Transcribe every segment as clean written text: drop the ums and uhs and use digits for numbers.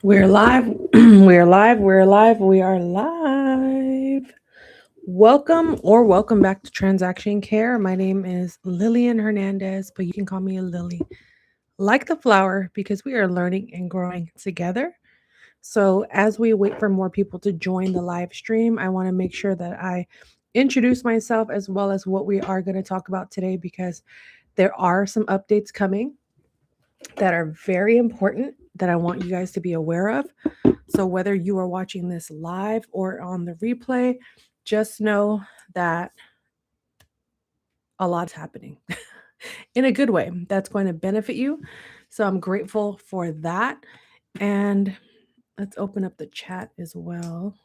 We're live. We're live. We're live. We are live. Welcome back to Transaction Care. My name is Lillian Hernandez, but you can call me a Lily. Like the flower, because we are learning and growing together. So, as we wait for more people to join the live stream, I want to make sure that I introduce myself as well as what we are going to talk about today because there are some updates coming that are very important that I want you guys to be aware of. So, whether you are watching this live or on the replay, just know that a lot's happening in a good way that's going to benefit you. So, I'm grateful for that. And let's open up the chat as well.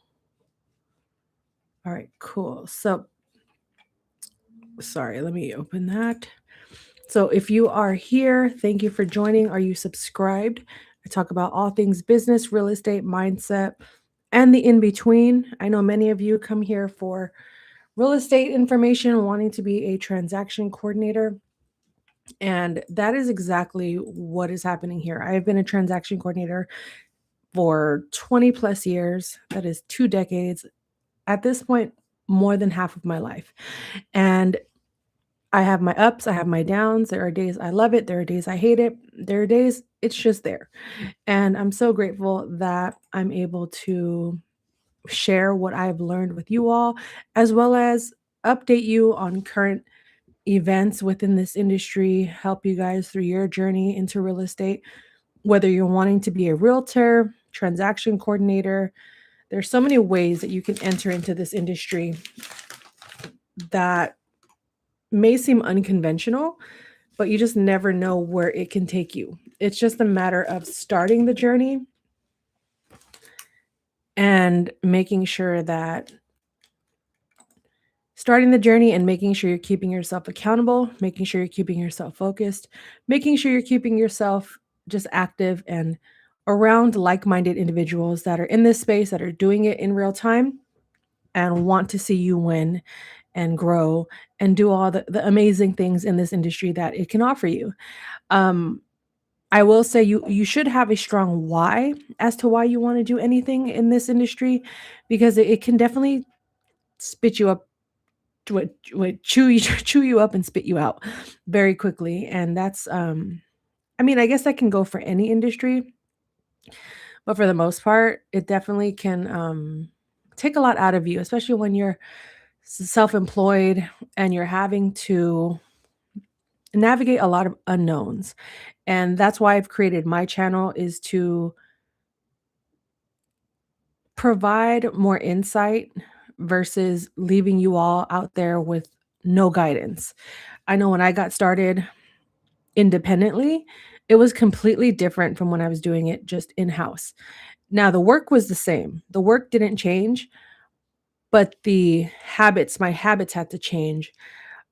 All right, cool. So, sorry, let me open that. So, if you are here, thank you for joining. Are you subscribed? I talk about all things business, real estate, mindset, and the in between. I know many of you come here for real estate information, wanting to be a transaction coordinator. And that is exactly what is happening here. I have been a transaction coordinator for 20 plus years. That is 2 decades. At this point, more than half of my life. And I have my ups, I have my downs. There are days I love it, there are days I hate it, there are days it's just there. And I'm so grateful that I'm able to share what I've learned with you all, as well as update you on current events within this industry, help you guys through your journey into real estate, whether you're wanting to be a realtor, transaction coordinator. There's so many ways that you can enter into this industry that may seem unconventional, but you just never know where it can take you. It's just a matter of starting the journey and making sure that you're keeping yourself accountable, making sure you're keeping yourself focused, making sure you're keeping yourself just active and around like-minded individuals that are in this space, that are doing it in real time and want to see you win and grow and do all the amazing things in this industry that it can offer you. Um, I will say you should have a strong why as to why you want to do anything in this industry, because it can definitely spit you up, chew you chew you up and spit you out very quickly. And that's I mean, I guess that can go for any industry, but for the most part, it definitely can take a lot out of you, especially when you're self-employed and you're having to navigate a lot of unknowns. And that's why I've created my channel, is to provide more insight versus leaving you all out there with no guidance. I know when I got started independently, it was completely different from when I was doing it just in-house. Now, the work was the same. The work didn't change, but my habits had to change.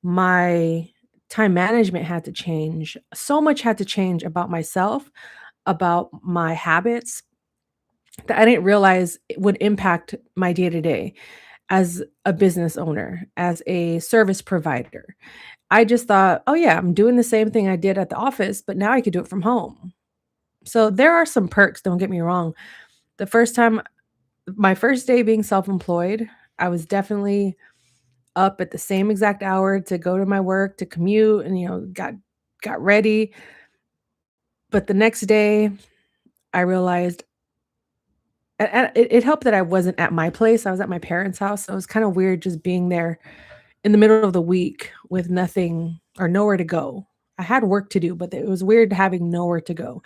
My time management had to change. So much had to change about myself, about my habits, that I didn't realize it would impact my day to day as a business owner, as a service provider. I just thought, oh, yeah, I'm doing the same thing I did at the office, but now I could do it from home. So there are some perks, don't get me wrong. The first time, my first day being self employed, I was definitely up at the same exact hour to go to my work, to commute, and, got ready. But the next day, I realized, and it helped that I wasn't at my place. I was at my parents' house. So it was kind of weird just being there in the middle of the week with nothing or nowhere to go. I had work to do, but it was weird having nowhere to go.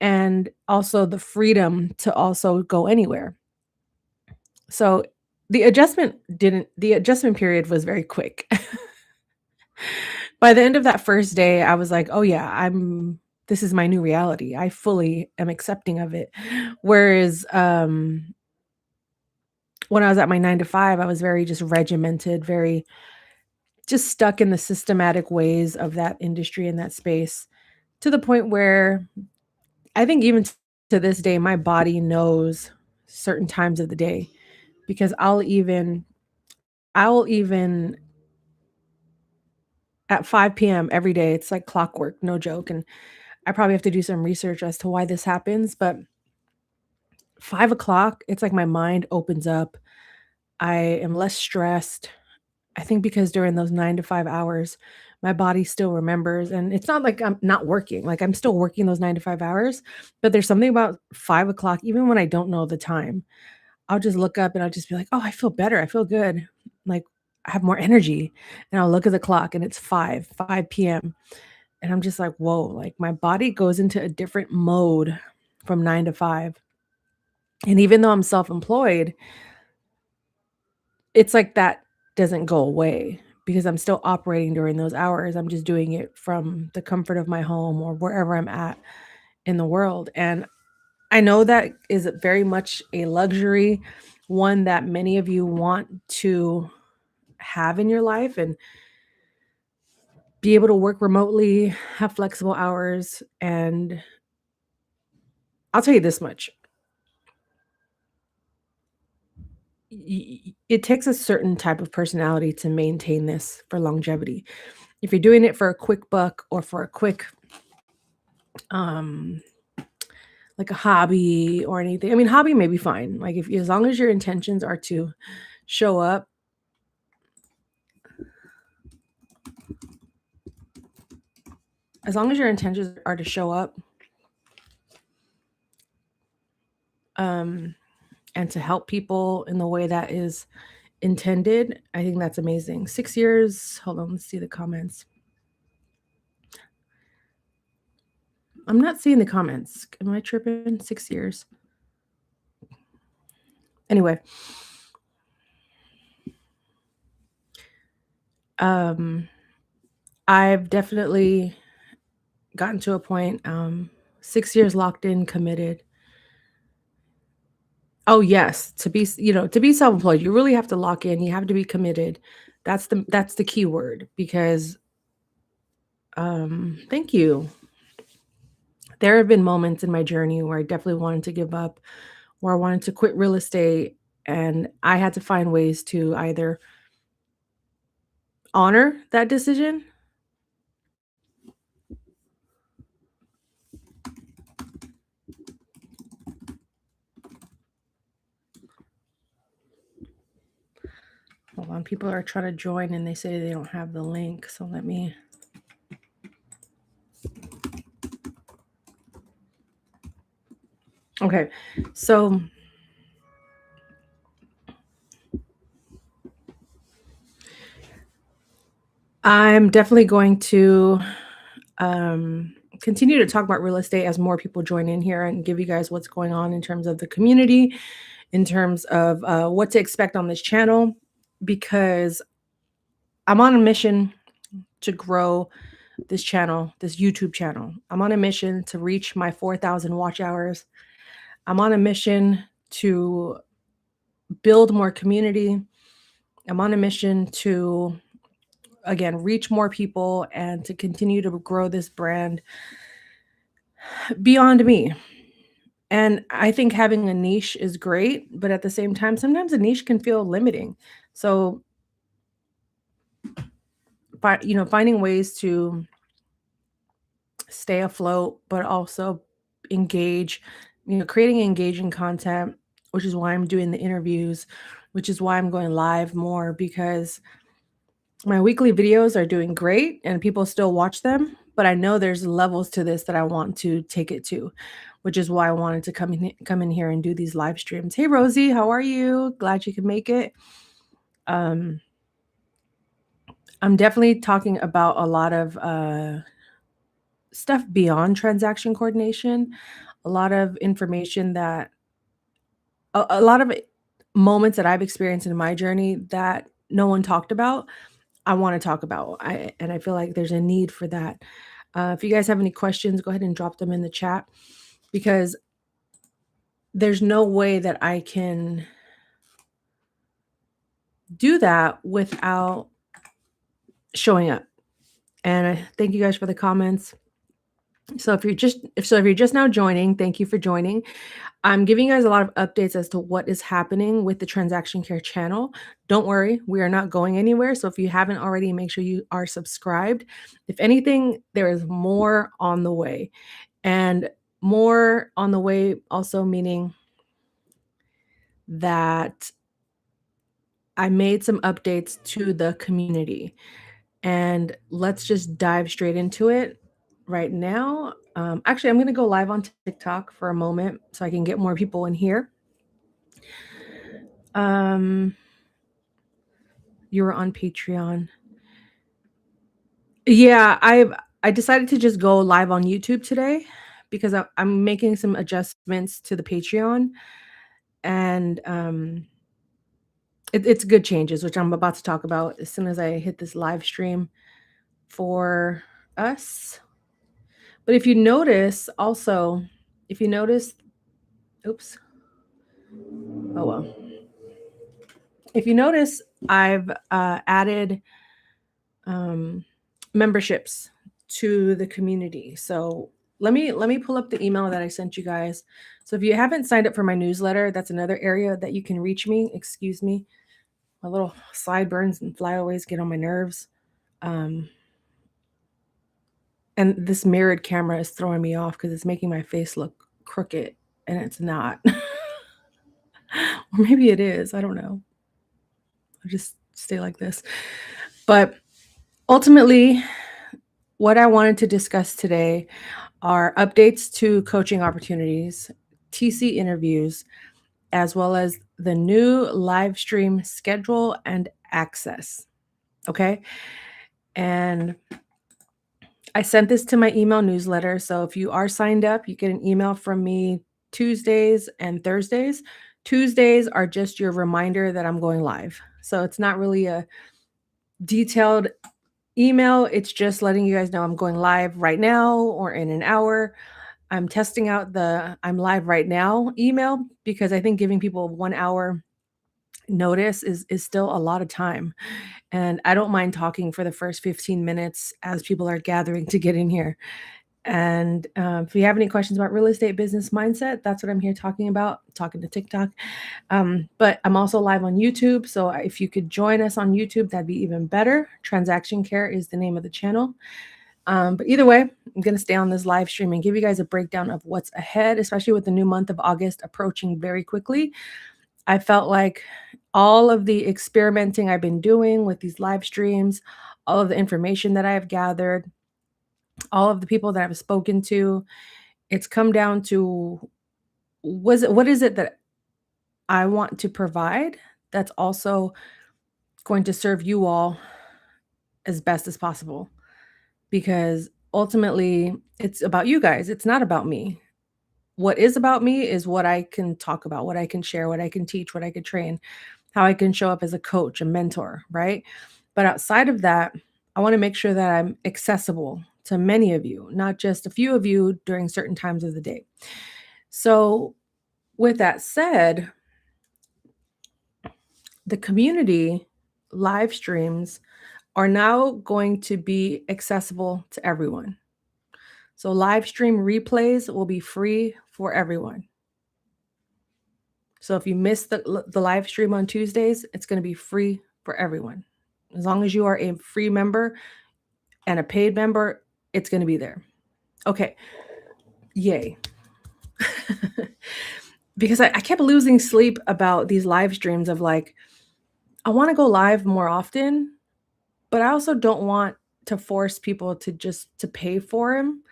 And also the freedom to also go anywhere. So the adjustment period was very quick. By the end of that first day, I was like, "Oh yeah, this is my new reality. I fully am accepting of it." Whereas when I was at my 9 to 5, I was very just regimented, very just stuck in the systematic ways of that industry and that space, to the point where I think even to this day, my body knows certain times of the day, because I'll even at 5 p.m. every day, it's like clockwork, no joke. And I probably have to do some research as to why this happens, but 5 o'clock, it's like my mind opens up. I am less stressed. I think because during those 9 to 5 hours, my body still remembers, and it's not like I'm not working, like, I'm still working those 9 to 5 hours, but there's something about 5 o'clock, even when I don't know the time, I'll just look up and I'll just be like, "Oh, I feel better, I feel good." Like, I have more energy, and I'll look at the clock and it's 5 PM, and I'm just like, "Whoa," like, my body goes into a different mode from 9 to 5, and even though I'm self-employed, it's like that doesn't go away because I'm still operating during those hours. I'm just doing it from the comfort of my home or wherever I'm at in the world. And I know that is very much a luxury, one that many of you want to have in your life and be able to work remotely, have flexible hours. And I'll tell you this much, it takes a certain type of personality to maintain this for longevity. If you're doing it for a quick buck or for a quick um like a hobby or anything. I mean, hobby may be fine. Like if as long as your intentions are to show up, as long as your intentions are to show up um and to help people in the way that is intended, I think that's amazing. 6 years. Hold on, let's see the comments. I'm not seeing the comments. Am I tripping? 6 years. Anyway, um I've definitely gotten to a point 6 years locked in, committed. Oh, yes, to be to be self-employed, you really have to lock in, you have to be committed. That's the key word because, thank you. There have been moments in my journey where I definitely wanted to give up, where I wanted to quit real estate, and I had to find ways to either honor that decision. Hold on, people are trying to join and they say they don't have the link, so let me Okay, so I'm definitely going to continue to talk about real estate as more people join in here and give you guys what's going on in terms of the community, in terms of what to expect on this channel, because I'm on a mission to grow this channel, this YouTube channel. I'm on a mission to reach my 4,000 watch hours. I'm on a mission to build more community. I'm on a mission to, again, reach more people and to continue to grow this brand beyond me. And I think having a niche is great, but at the same time, sometimes a niche can feel limiting. So, finding ways to stay afloat, but also engage, creating engaging content, which is why I'm doing the interviews, which is why I'm going live more because my weekly videos are doing great and people still watch them, but I know there's levels to this that I want to take it to, which is why I wanted to come in here and do these live streams. Hey Rosie, how are you? Glad you could make it. Um, I'm definitely talking about a lot of stuff beyond transaction coordination, a lot of information that a lot of moments that I've experienced in my journey that no one talked about. I want to talk about. I feel like there's a need for that. If you guys have any questions, go ahead and drop them in the chat because there's no way that I can do that without showing up. And I thank you guys for the comments. So if you're just now joining, thank you for joining. I'm giving you guys a lot of updates as to what is happening with the Transaction Care channel. Don't worry, we are not going anywhere. So if you haven't already, make sure you are subscribed. If anything, there is more on the way. And more on the way also meaning that I made some updates to the community, and let's just dive straight into it right now. Actually, I'm gonna go live on TikTok for a moment so I can get more people in here. Um, you were on Patreon. Yeah, I decided to just go live on YouTube today because I'm making some adjustments to the Patreon, and it's good changes, which I'm about to talk about as soon as I hit this live stream for us. But if you notice, also, if you notice, oops, oh well. If you notice, I've added um, memberships to the community. So let me pull up the email that I sent you guys. So if you haven't signed up for my newsletter, that's another area that you can reach me. Excuse me, my little sideburns and flyaways get on my nerves. Um, and this mirrored camera is throwing me off because it's making my face look crooked, and it's not. Or maybe it is. I don't know. I'll just stay like this. But ultimately, what I wanted to discuss today are updates to coaching opportunities, TC interviews, as well as the new live stream schedule and access. Okay. And I sent this to my email newsletter. So if you are signed up, you get an email from me Tuesdays and Thursdays. Tuesdays are just your reminder that I'm going live. So it's not really a detailed email. It's just letting you guys know I'm going live right now or in an hour. I'm testing out the I'm live right now email because I think giving people 1 hour notice is still a lot of time. And I don't mind talking for the first 15 minutes as people are gathering to get in here. And if you have any questions about real estate business mindset, that's what I'm here talking about, talking to TikTok. But I'm also live on YouTube. So if you could join us on YouTube, that'd be even better. Transaction Care is the name of the channel. But either way, I'm going to stay on this live stream and give you guys a breakdown of what's ahead, especially with the new month of August approaching very quickly. I felt like all of the experimenting I've been doing with these live streams, all of the information that I have gathered, all of the people that I've spoken to, it's come down to what is it that I want to provide that's also going to serve you all as best as possible, because ultimately it's about you guys. It's not about me. What is about me is what I can talk about, what I can share, what I can teach, what I can train, how I can show up as a coach, a mentor, right? But outside of that, I want to make sure that I'm accessible to many of you, not just a few of you during certain times of the day. So, with that said, the community live streams are now going to be accessible to everyone. So live stream replays will be free for everyone. So if you miss the live stream on Tuesdays, it's going to be free for everyone. As long as you are a free member and a paid member, it's going to be there. Okay. Yay. Because I kept losing sleep about these live streams of like, I want to go live more often, but I also don't want to force people to pay for them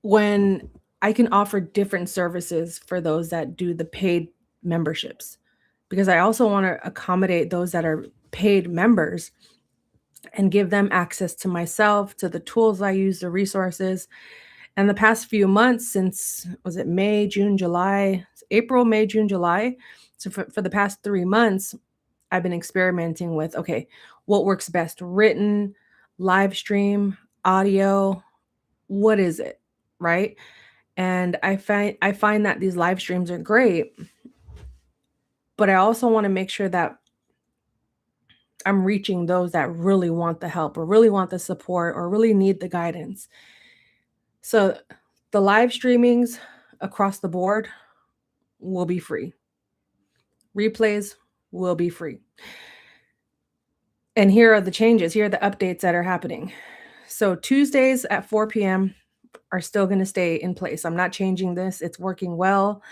when I can offer different services for those that do the paid memberships, because I also want to accommodate those that are paid members and give them access to myself, to the tools I use, the resources. And the past few months, since was it May, June, July, April, May, June, July. So for the past 3 months, I've been experimenting with, okay, what works best? Written, live stream, audio, what is it? Right? And I find that these live streams are great, but I also want to make sure that I'm reaching those that really want the help or really want the support or really need the guidance. So the live streamings across the board will be free. Replays will be free. And here are the changes. Here are the updates that are happening. So Tuesdays at 4 p.m. are still going to stay in place. I'm not changing this. It's working well.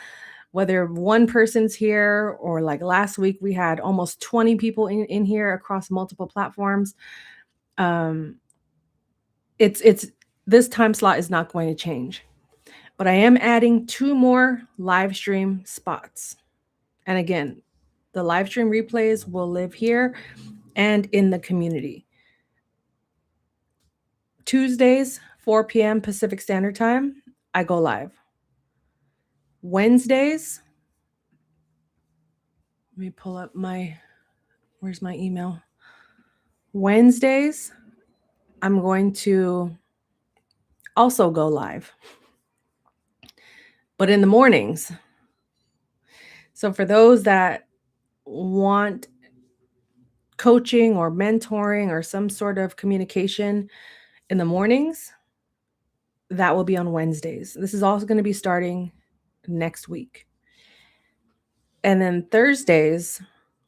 whether one person's here or like last week we had almost 20 people in here across multiple platforms. Um, it's this time slot is not going to change, but I am adding 2 more live stream spots. And again, the live stream replays will live here and in the community. Tuesdays, 4 p.m. Pacific Standard Time, I go live. Wednesdays, let me pull up where's my email? Wednesdays, I'm going to also go live, but in the mornings. So for those that want coaching or mentoring or some sort of communication in the mornings, that will be on Wednesdays. This is also going to be starting next week. And then Thursdays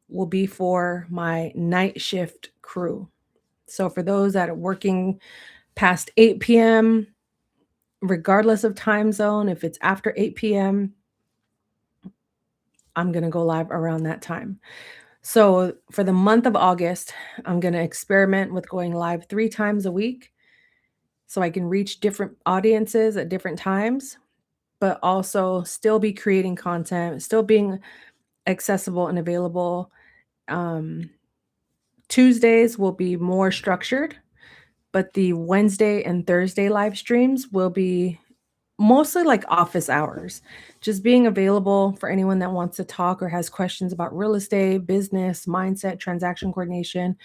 will be for my night shift crew. So for those that are working past 8 p.m., regardless of time zone, if it's after 8 p.m., I'm going to go live around that time. So for the month of August, I'm going to experiment with going live 3 times a week so I can reach different audiences at different times, but also still be creating content, still being accessible and available. Tuesdays will be more structured, but the Wednesday and Thursday live streams will be mostly like office hours, just being available for anyone that wants to talk or has questions about real estate, business, mindset, transaction coordination,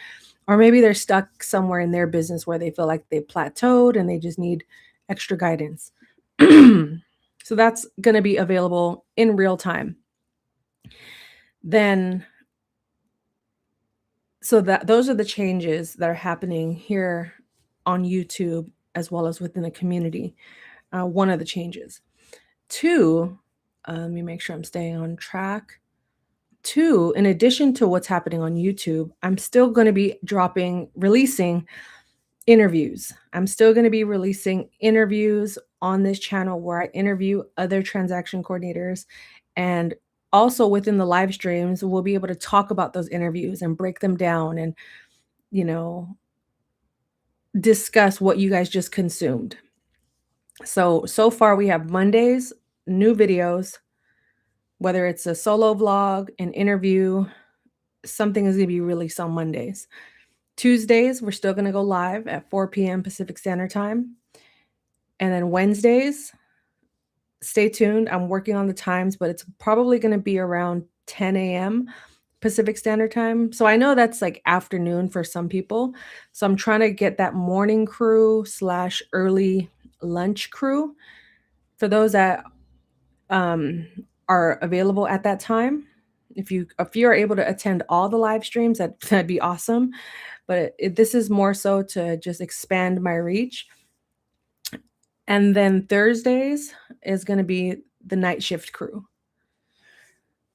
or maybe they're stuck somewhere in their business where they feel like they plateaued and they just need extra guidance. So that's going to be available in real time. Then, so that those are the changes that are happening here on YouTube as well as within the community. One of the changes. 2, let me make sure I'm staying on track. 2, in addition to what's happening on YouTube, I'm still going to be releasing interviews. I'm still going to be releasing interviews on this channel where I interview other transaction coordinators. And also within the live streams, we'll be able to talk about those interviews and break them down and, discuss what you guys just consumed. So far we have Mondays, new videos, whether it's a solo vlog, an interview, something is going to be released on Mondays. Tuesdays, we're still going to go live at 4 p.m. Pacific Standard Time. And then Wednesdays, stay tuned. I'm working on the times, but it's probably going to be around 10 a.m. Pacific Standard Time. So I know that's like afternoon for some people. So I'm trying to get that morning crew / early lunch crew for those that are available at that time. If you are able to attend all the live streams, that'd be awesome. But this is more so to just expand my reach. And then Thursdays is going to be the night shift crew.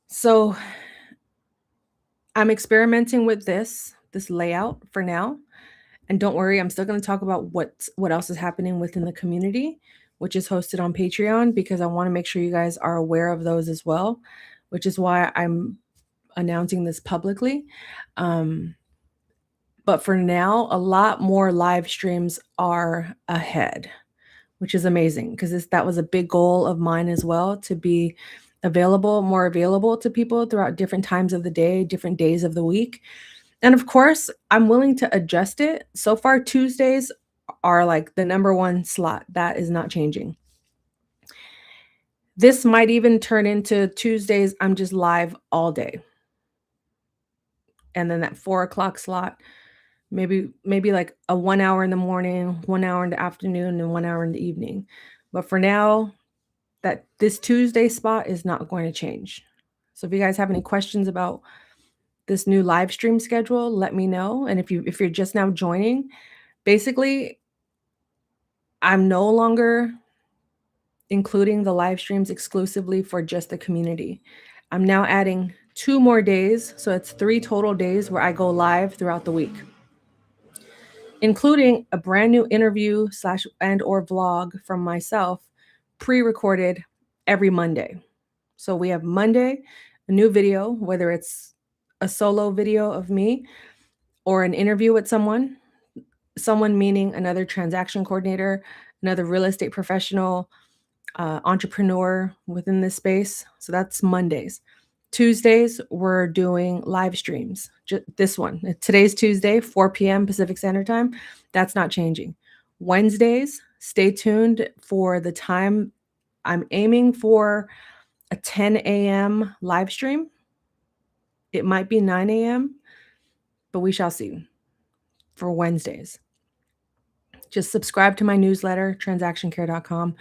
So I'm experimenting with this layout for now. And don't worry, I'm still going to talk about what else is happening within the community, which is hosted on Patreon, because I want to make sure you guys are aware of those as well, which is why I'm announcing this publicly. But for now, a lot more live streams are ahead, which is amazing because that was a big goal of mine as well, to be more available to people throughout different times of the day, different days of the week. And of course, I'm willing to adjust it. So far, Tuesdays are like the number 1 slot. That is not changing. This might even turn into Tuesdays, I'm just live all day. And then that 4 o'clock slot, maybe like a 1 hour in the morning, 1 hour in the afternoon, and 1 hour in the evening. But for now, this Tuesday spot is not going to change. So if you guys have any questions about this new live stream schedule, let me know. And if you're just now joining, basically, I'm no longer including the live streams exclusively for just the community. I'm now adding 2 more days, so it's 3 total days where I go live throughout the week, including a brand new interview / and/or vlog from myself, pre-recorded every Monday. So we have Monday, a new video, whether it's a solo video of me or an interview with someone meaning another transaction coordinator, another real estate professional, entrepreneur within this space. So that's Mondays. Tuesdays, we're doing live streams. This one, today's Tuesday, 4 p.m. Pacific Standard Time. That's not changing. Wednesdays, stay tuned for the time. I'm aiming for a 10 a.m. live stream. It might be 9 a.m., but we shall see for Wednesdays. Just subscribe to my newsletter, transactioncare.com,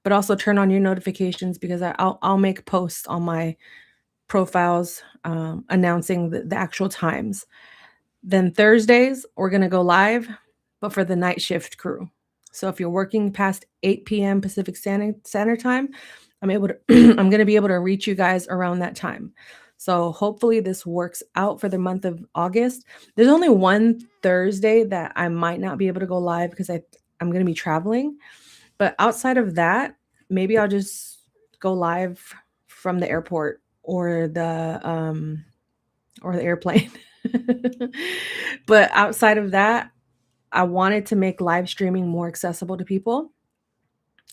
but also turn on your notifications because I'll make posts on my profiles announcing the actual times. Then Thursdays, we're going to go live, but for the night shift crew. So if you're working past 8 p.m. Pacific Standard Time, I'm going to be able to reach you guys around that time. So hopefully this works out for the month of August. There's only one Thursday that I might not be able to go live because I'm going to be traveling. But outside of that, maybe I'll just go live from the airport or the airplane. But outside of that, I wanted to make live streaming more accessible to people.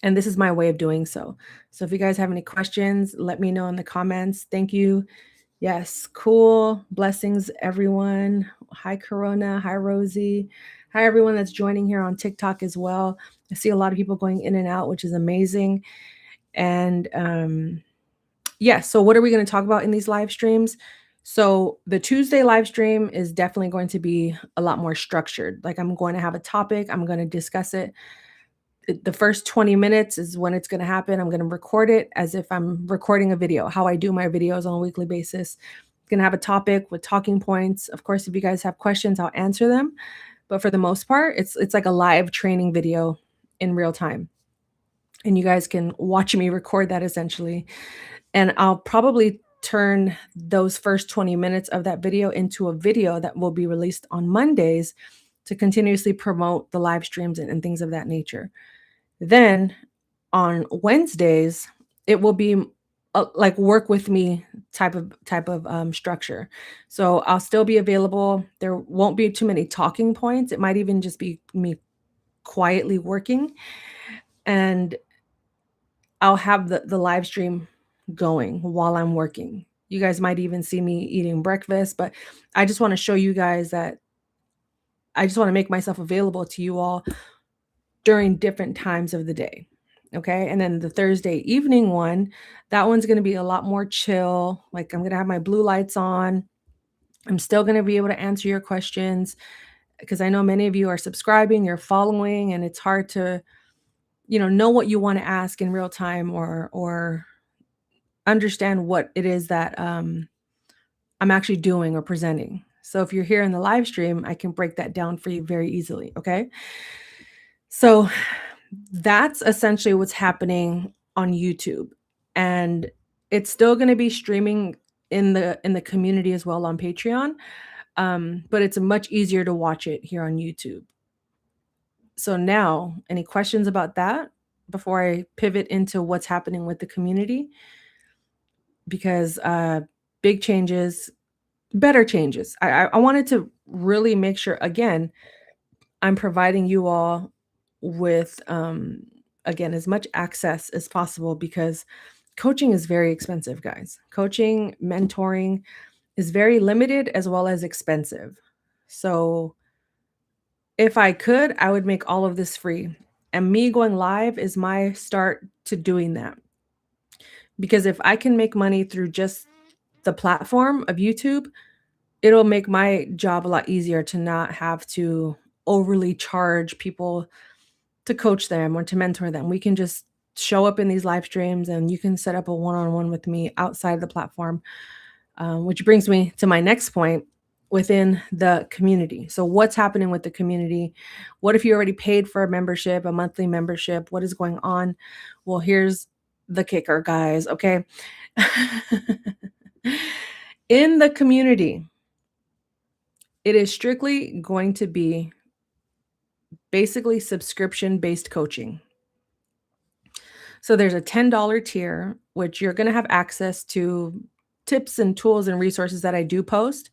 And this is my way of doing so. So if you guys have any questions, let me know in the comments. Thank you. Yes, cool. Blessings, everyone. Hi, Corona. Hi, Rosie. Hi, everyone that's joining here on TikTok as well. I see a lot of people going in and out, which is amazing. And so what are we going to talk about in these live streams? So the Tuesday live stream is definitely going to be a lot more structured. Like I'm going to have a topic, I'm going to discuss it. The first 20 minutes is when it's going to happen. I'm going to record it as if I'm recording a video, how I do my videos on a weekly basis. I'm going to have a topic with talking points. Of course, if you guys have questions, I'll answer them. But for the most part, it's like a live training video in real time. And you guys can watch me record that essentially. And I'll probably turn those first 20 minutes of that video into a video that will be released on Mondays to continuously promote the live streams and things of that nature. Then on Wednesdays, it will be like work with me type of structure. So I'll still be available. There won't be too many talking points. It might even just be me quietly working, and I'll have the live stream going while I'm working. You guys might even see me eating breakfast, but I just want to show you guys that I just want to make myself available to you all during different times of the day. Okay. And then the Thursday evening one, that one's going to be a lot more chill. Like I'm going to have my blue lights on. I'm still going to be able to answer your questions because I know many of you are subscribing, you're following, and it's hard to, know what you want to ask in real time or understand what it is that I'm actually doing or presenting. So if you're here in the live stream, I can break that down for you very easily. Okay. So that's essentially what's happening on YouTube. And it's still going to be streaming in the community as well on Patreon. But it's much easier to watch it here on YouTube. So now, any questions about that before I pivot into what's happening with the community? Because big changes, better changes. I wanted to really make sure, again, I'm providing you all with, again, as much access as possible because coaching is very expensive, guys. Coaching, mentoring is very limited as well as expensive. So if I could, I would make all of this free. And me going live is my start to doing that. Because if I can make money through just the platform of YouTube, it'll make my job a lot easier to not have to overly charge people to coach them or to mentor them. We can just show up in these live streams and you can set up a one-on-one with me outside the platform, which brings me to my next point within the community. So what's happening with the community? What if you already paid for a membership, a monthly membership? What is going on? Well, here's the kicker, guys. Okay. In the community, it is strictly going to be basically subscription-based coaching. So there's a $10 tier, which you're gonna have access to tips and tools and resources that I do post.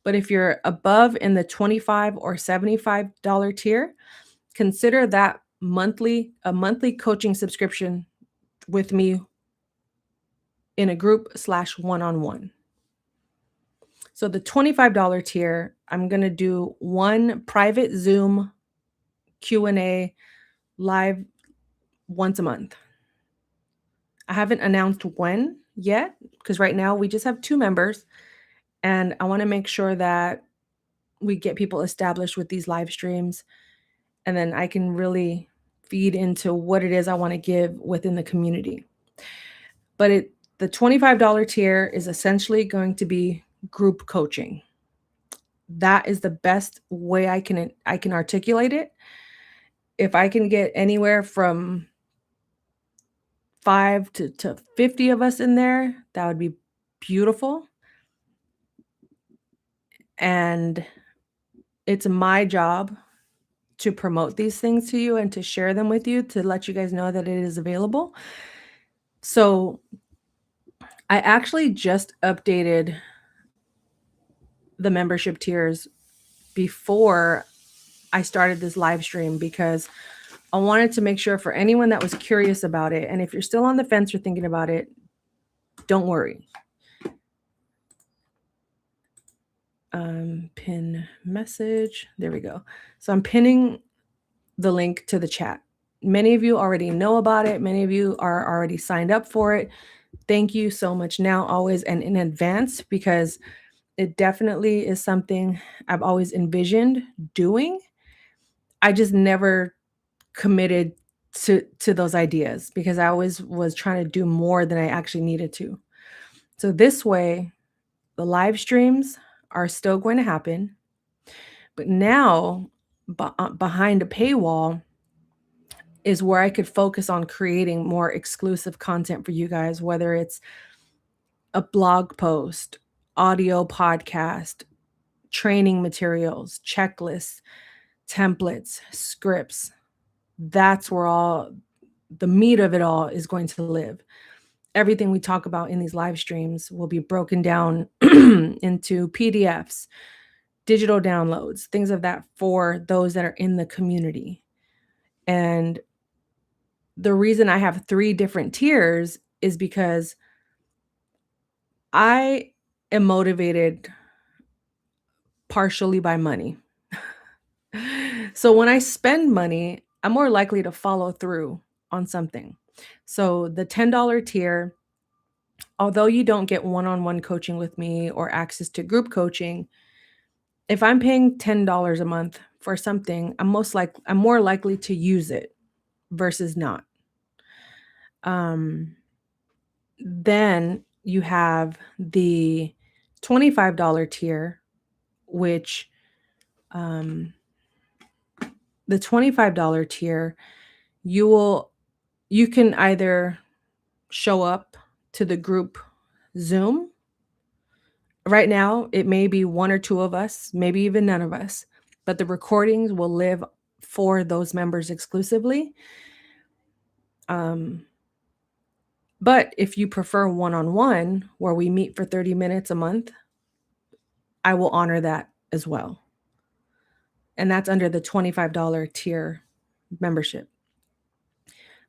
But if you're above in the 25 or $75 tier, consider that monthly coaching subscription with me in a group/one-on-one. So the $25 tier, I'm gonna do one private Zoom Q&A live once a month. I haven't announced when yet because right now we just have 2 members, and I wanna make sure that we get people established with these live streams, and then I can really feed into what it is I wanna give within the community. But the $25 tier is essentially going to be group coaching. That is the best way I can articulate it. If I can get anywhere from 5 to 50 of us in there, that would be beautiful. And it's my job to promote these things to you and to share them with you to let you guys know that it is available. So I actually just updated the membership tiers before I started this live stream because I wanted to make sure for anyone that was curious about it, and if you're still on the fence or thinking about it, don't worry. Pin message. There we go. So I'm pinning the link to the chat. Many of you already know about it. Many of you are already signed up for it. Thank you so much now, always, and in advance, because it definitely is something I've always envisioned doing. I just never committed to those ideas because I always was trying to do more than I actually needed to. So this way, the live streams are still going to happen, but now behind a paywall is where I could focus on creating more exclusive content for you guys, whether it's a blog post, audio podcast, training materials, checklists, templates, scripts. That's where all the meat of it all is going to live. Everything we talk about in these live streams will be broken down into PDFs, digital downloads, things of that for those that are in the community. And the reason I have 3 different tiers is because I am motivated partially by money. So when I spend money, I'm more likely to follow through on something. So the $10 tier, although you don't get one-on-one coaching with me or access to group coaching, if I'm paying $10 a month for something, I'm more likely to use it versus not. Then you have the $25 tier, which the $25 tier, you can either show up to the group Zoom. Right now, it may be 1 or 2 of us, maybe even none of us, but the recordings will live for those members exclusively. But if you prefer one-on-one, where we meet for 30 minutes a month, I will honor that as well. And that's under the $25 tier membership.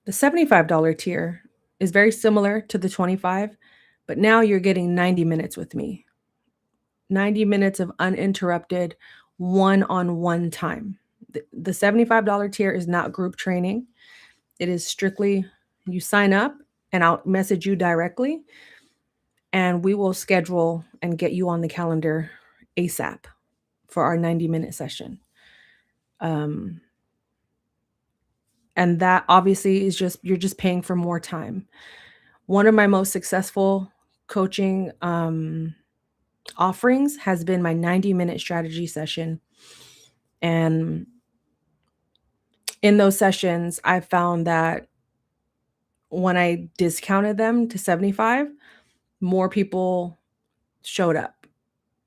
The $75 tier is very similar to the 25, but now you're getting 90 minutes with me. 90 minutes of uninterrupted one-on-one time. The $75 tier is not group training. It is strictly you sign up and I'll message you directly and we will schedule and get you on the calendar ASAP for our 90-minute session. And that obviously is you're just paying for more time. One of my most successful coaching offerings has been my 90-minute strategy session. And in those sessions, I found that when I discounted them to 75, more people showed up.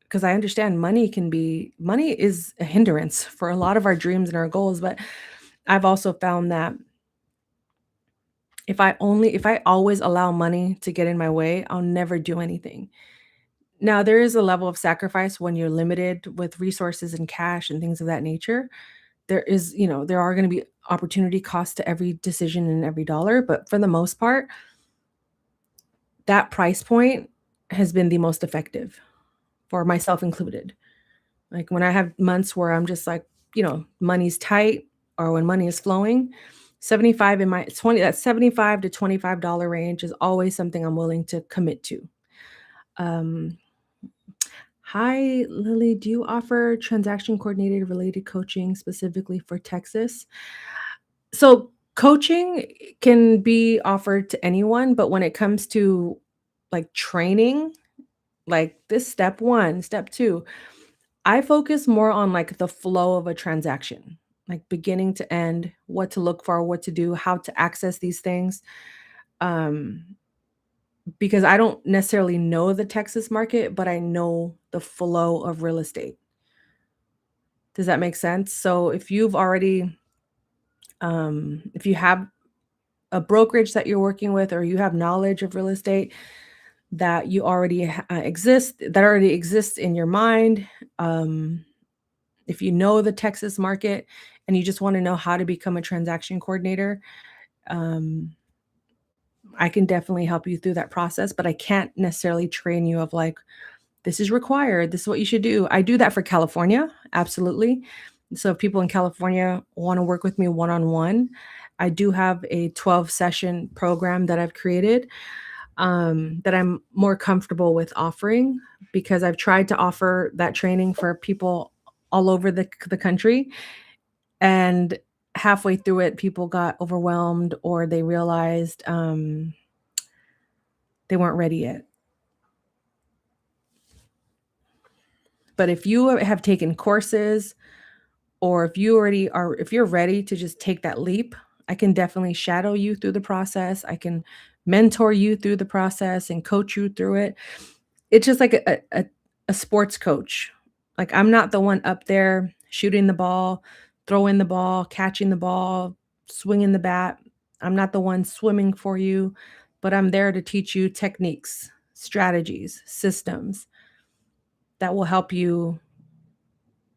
Because I understand money is a hindrance for a lot of our dreams and our goals, but I've also found that If I always allow money to get in my way, I'll never do anything. Now, there is a level of sacrifice when you're limited with resources and cash and things of that nature. There is, there are gonna be opportunity costs to every decision and every dollar, but for the most part, that price point has been the most effective for myself included. Like, when I have months where I'm just like, money's tight or when money is flowing, 75 in my 20 that 75 to $25 range is always something I'm willing to commit to. Um, Hi, Lily. Do you offer transaction coordinated related coaching specifically for Texas? So, coaching can be offered to anyone, but when it comes to like training, like this step one, step two, I focus more on like the flow of a transaction, like beginning to end, what to look for, what to do, how to access these things. Um, because I don't necessarily know the Texas market, but I know the flow of real estate. Does that make sense? So if you have a brokerage that you're working with, or you have knowledge of real estate that that already exists in your mind, um, if you know the Texas market and you just want to know how to become a transaction coordinator, um, I can definitely help you through that process, but I can't necessarily train you of like, this is required. This is what you should do. I do that for California, absolutely. So if people in California want to work with me one on one, I do have a 12 session program that I've created, that I'm more comfortable with offering because I've tried to offer that training for people all over the country. And halfway through it, people got overwhelmed or they realized they weren't ready yet. But if you have taken courses, or if you're ready to just take that leap, I can definitely shadow you through the process. I can mentor you through the process and coach you through it. It's just like a sports coach. Like, I'm not the one up there shooting the ball, throwing the ball, catching the ball, swinging the bat. I'm not the one swimming for you, but I'm there to teach you techniques, strategies, systems that will help you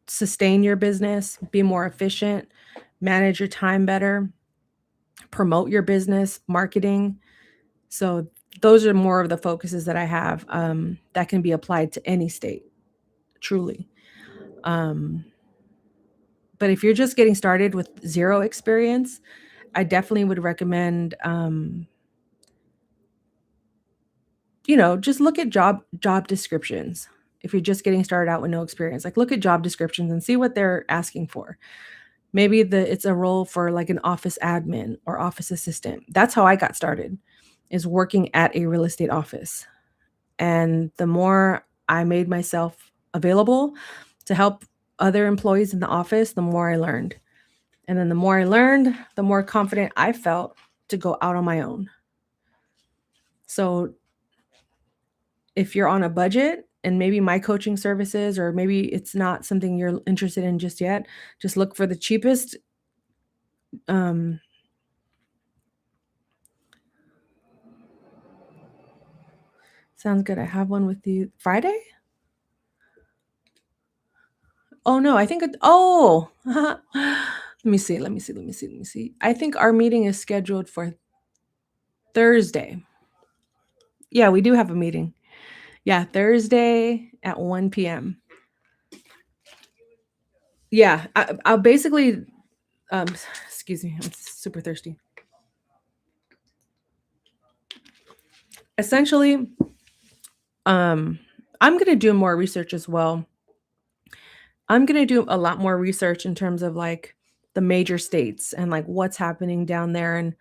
sustain your business, be more efficient, manage your time better, promote your business, marketing. So those are more of the focuses that I have, that can be applied to any state, truly. Um, but if you're just getting started with zero experience, I definitely would recommend, just look at job descriptions. If you're just getting started out with no experience, like look at job descriptions and see what they're asking for. Maybe it's a role for like an office admin or office assistant. That's how I got started, is working at a real estate office. And the more I made myself available to help other employees in the office, the more I learned. And then the more I learned, the more confident I felt to go out on my own. So if you're on a budget and maybe my coaching services, or maybe it's not something you're interested in just yet, just look for the cheapest. Um, Sounds good. I have one with you Friday. Oh no, I think let me see. I think our meeting is scheduled for Thursday. Yeah, we do have a meeting. Yeah, Thursday at 1 p.m. Yeah, I'll basically, um, excuse me, I'm super thirsty. Essentially, um, I'm gonna do more research as well. I'm gonna do a lot more research in terms of like the major states and like what's happening down there, and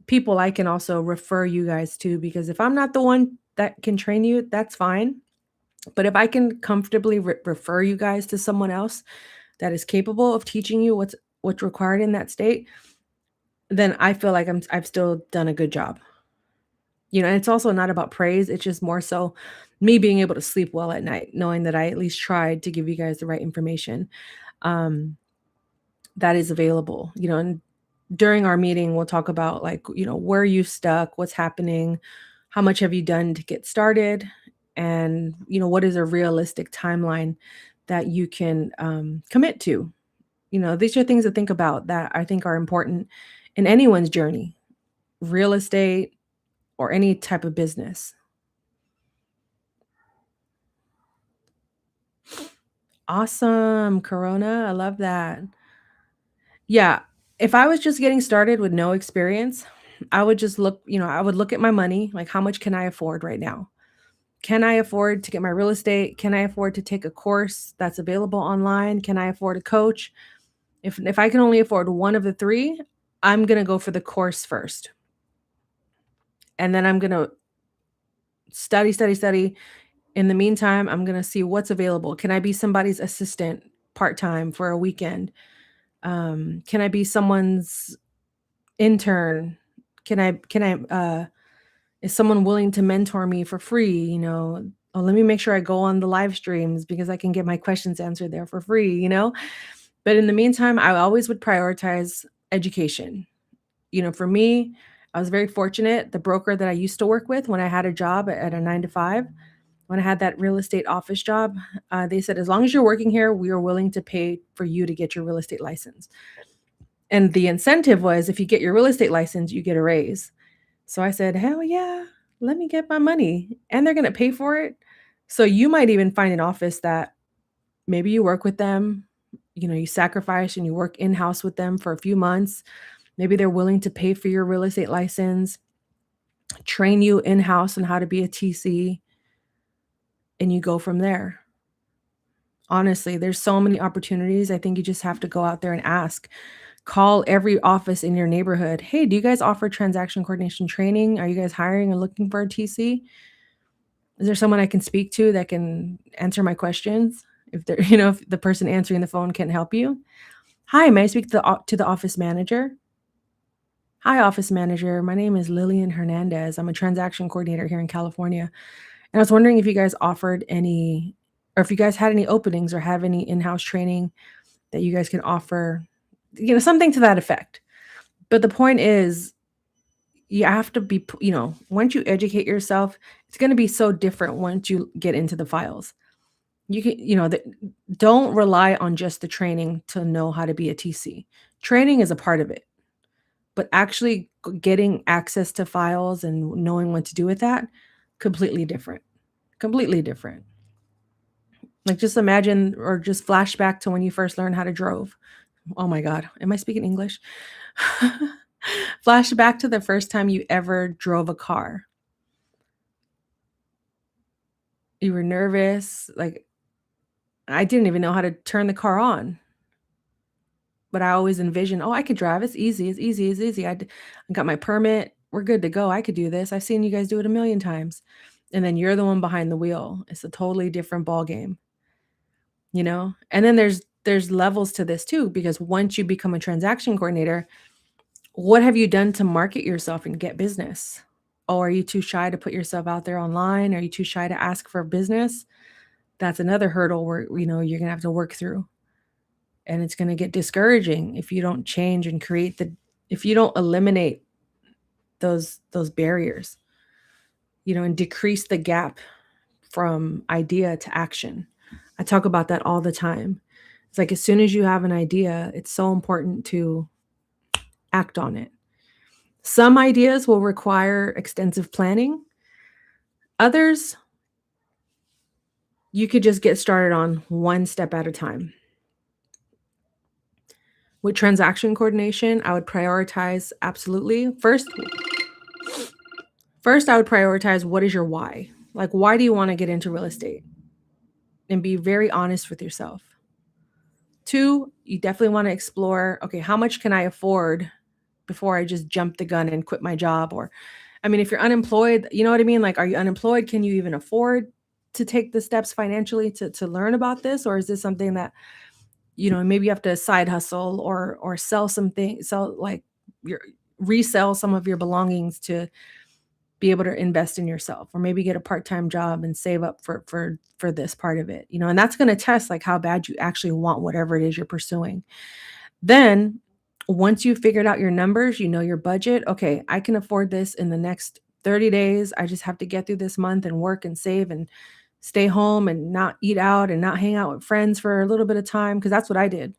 people I can also refer you guys to, because if I'm not the one that can train you, that's fine. But if I can comfortably refer you guys to someone else that is capable of teaching you what's required in that state, then I feel like I've still done a good job. And it's also not about praise. It's just more so me being able to sleep well at night, knowing that I at least tried to give you guys the right information, um, that is available. And during our meeting, we'll talk about like, where you stuck, what's happening, how much have you done to get started, and what is a realistic timeline that you can commit to. These are things to think about that I think are important in anyone's journey, real estate or any type of business. Awesome, Corona. I love that. Yeah. If I was just getting started with no experience, I would just I would look at my money, like how much can I afford right now? Can I afford to get my real estate? Can I afford to take a course that's available online? Can I afford a coach? If I can only afford one of the three, I'm gonna go for the course first. And then I'm gonna study, study, study. In the meantime, I'm gonna see what's available. Can I be somebody's assistant part-time for a weekend? Can I be someone's intern? Can I is someone willing to mentor me for free? Oh, let me make sure I go on the live streams because I can get my questions answered there for free. But in the meantime, I always would prioritize education. For me, I was very fortunate. The broker that I used to work with when I had a job at a 9 to 5, when I had that real estate office job, they said, as long as you're working here, we are willing to pay for you to get your real estate license. And the incentive was if you get your real estate license, you get a raise. So I said, hell yeah, let me get my money. And they're going to pay for it. So you might even find an office that maybe you work with them, you sacrifice and you work in house with them for a few months. Maybe they're willing to pay for your real estate license, train you in house on how to be a TC, and you go from there. Honestly, there's so many opportunities. I think you just have to go out there and ask. Call every office in your neighborhood. Hey, do you guys offer transaction coordination training? Are you guys hiring and looking for a TC? Is there someone I can speak to that can answer my questions? If they're, if the person answering the phone can't help you. Hi, may I speak to the office manager? Hi, office manager. My name is Lillian Hernandez. I'm a transaction coordinator here in California. And I was wondering if you guys offered any, or if you guys had any openings or have any in-house training that you guys can offer, something to that effect. But the point is, you have to be, once you educate yourself, it's going to be so different once you get into the files. You can, don't rely on just the training to know how to be a TC. Training is a part of it, but actually getting access to files and knowing what to do with that, completely different. Completely different. Like just imagine or just flashback to when you first learned how to drove. Oh my God. Am I speaking English? Flashback to the first time you ever drove a car. You were nervous. Like I didn't even know how to turn the car on. But I always envisioned, oh, I could drive. It's easy. It's easy. It's easy. I got my permit. We're good to go. I could do this. I've seen you guys do it a million times. And then you're the one behind the wheel. It's a totally different ball game. And then there's levels to this too, because once you become a transaction coordinator, what have you done to market yourself and get business? Oh, are you too shy to put yourself out there online? Are you too shy to ask for business? That's another hurdle where, you're going to have to work through. And it's going to get discouraging if you don't change and if you don't eliminate those barriers, and decrease the gap from idea to action. I talk about that all the time. It's like, as soon as you have an idea, it's so important to act on it. Some ideas will require extensive planning. Others, you could just get started on one step at a time. With transaction coordination, I would prioritize absolutely. First, I would prioritize what is your why? Like, why do you want to get into real estate? And be very honest with yourself. 2, you definitely want to explore, okay, how much can I afford before I just jump the gun and quit my job? Or, if you're unemployed, you know what I mean? Like, are you unemployed? Can you even afford to take the steps financially to learn about this? Or is this something that, maybe you have to side hustle or sell something, resell some of your belongings to be able to invest in yourself, or maybe get a part-time job and save up for this part of it, and that's going to test like how bad you actually want whatever it is you're pursuing. Then Once you figured out your numbers, you know your budget, okay, I can afford this in the next 30 days. I just have to get through this month and work and save and stay home and not eat out and not hang out with friends for a little bit of time because that's what I did.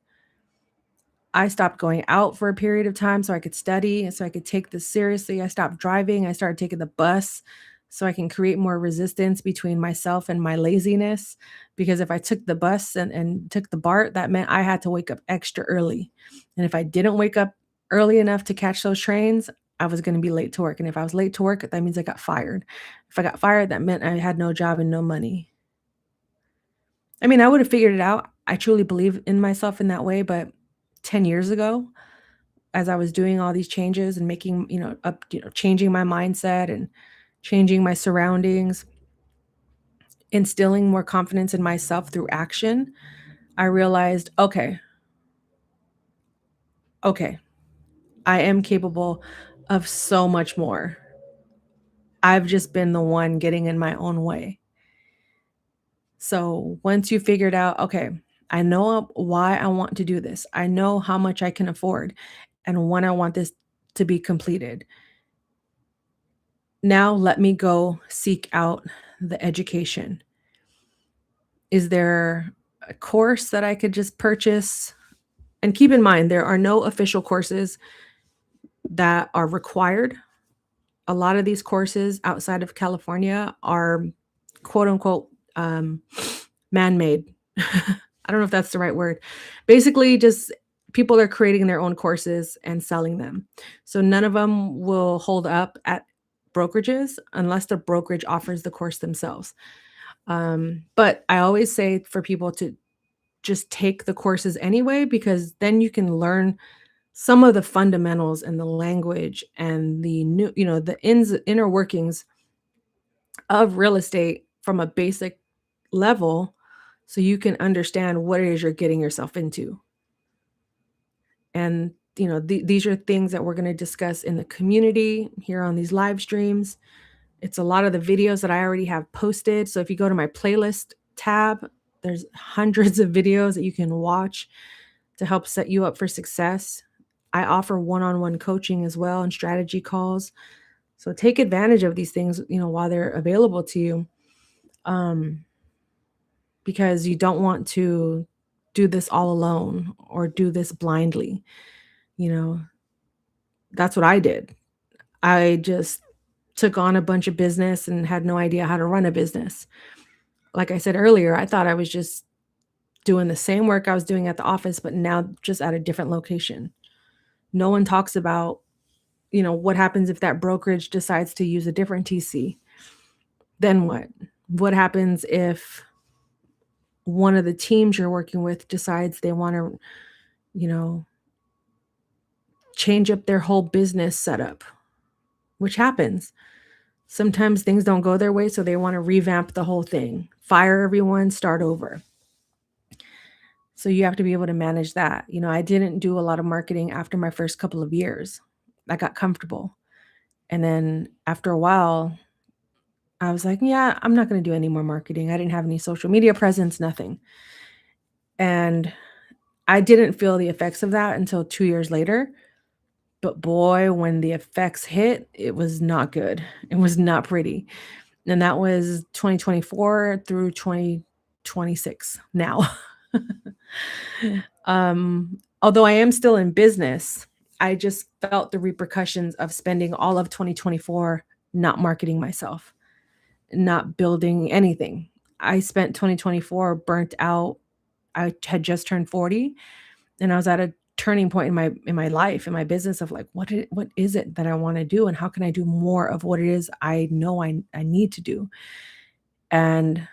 I stopped going out for a period of time so I could study and so I could take this seriously. I stopped driving. I started taking the bus so I can create more resistance between myself and my laziness. Because if I took the bus and took the BART, that meant I had to wake up extra early. And if I didn't wake up early enough to catch those trains, I was going to be late to work. And if I was late to work, that means I got fired. If I got fired, that meant I had no job and no money. I mean, I would have figured it out. I truly believe in myself in that way. But 10 years ago, as I was doing all these changes and making, changing my mindset and changing my surroundings, instilling more confidence in myself through action, I realized, okay, I am capable of so much more. I've just been the one getting in my own way. So once you figured out, okay, I know why I want to do this. I know how much I can afford and when I want this to be completed. Now let me go seek out the education. Is there a course that I could just purchase? And keep in mind, there are no official courses that are required. A lot of these courses outside of California are quote unquote man made. I don't know if that's the right word. Basically, just people are creating their own courses and selling them. So none of them will hold up at brokerages unless the brokerage offers the course themselves. But I always say for people to just take the courses anyway, because then you can learn some of the fundamentals and the language and the new, the inner workings of real estate from a basic level so you can understand what it is you're getting yourself into. And, these are things that we're going to discuss in the community here on these live streams. It's a lot of the videos that I already have posted. So if you go to my playlist tab, there's hundreds of videos that you can watch to help set you up for success. I offer one-on-one coaching as well and strategy calls. So take advantage of these things, while they're available to you. Because you don't want to do this all alone or do this blindly. You know, that's what I did. I just took on a bunch of business and had no idea how to run a business. Like I said earlier, I thought I was just doing the same work I was doing at the office, but now just at a different location. No one talks about, what happens if that brokerage decides to use a different TC? Then what? What happens if one of the teams you're working with decides they want to, you know, change up their whole business setup, which happens. Sometimes things don't go their way, so they want to revamp the whole thing, fire everyone, start over. So you have to be able to manage that. I didn't do a lot of marketing after my first couple of years. I got comfortable. And then after a while, I was like, yeah, I'm not going to do any more marketing. I didn't have any social media presence, nothing. And I didn't feel the effects of that until 2 years later. But boy, when the effects hit, it was not good. It was not pretty. And that was 2024 through 2026 now. Although I am still in business, I just felt the repercussions of spending all of 2024 not marketing myself, not building anything. I spent 2024 burnt out. I had just turned 40 and I was at a turning point in my life, in my business of like, what is it that I want to do and how can I do more of what it is I know I need to do? And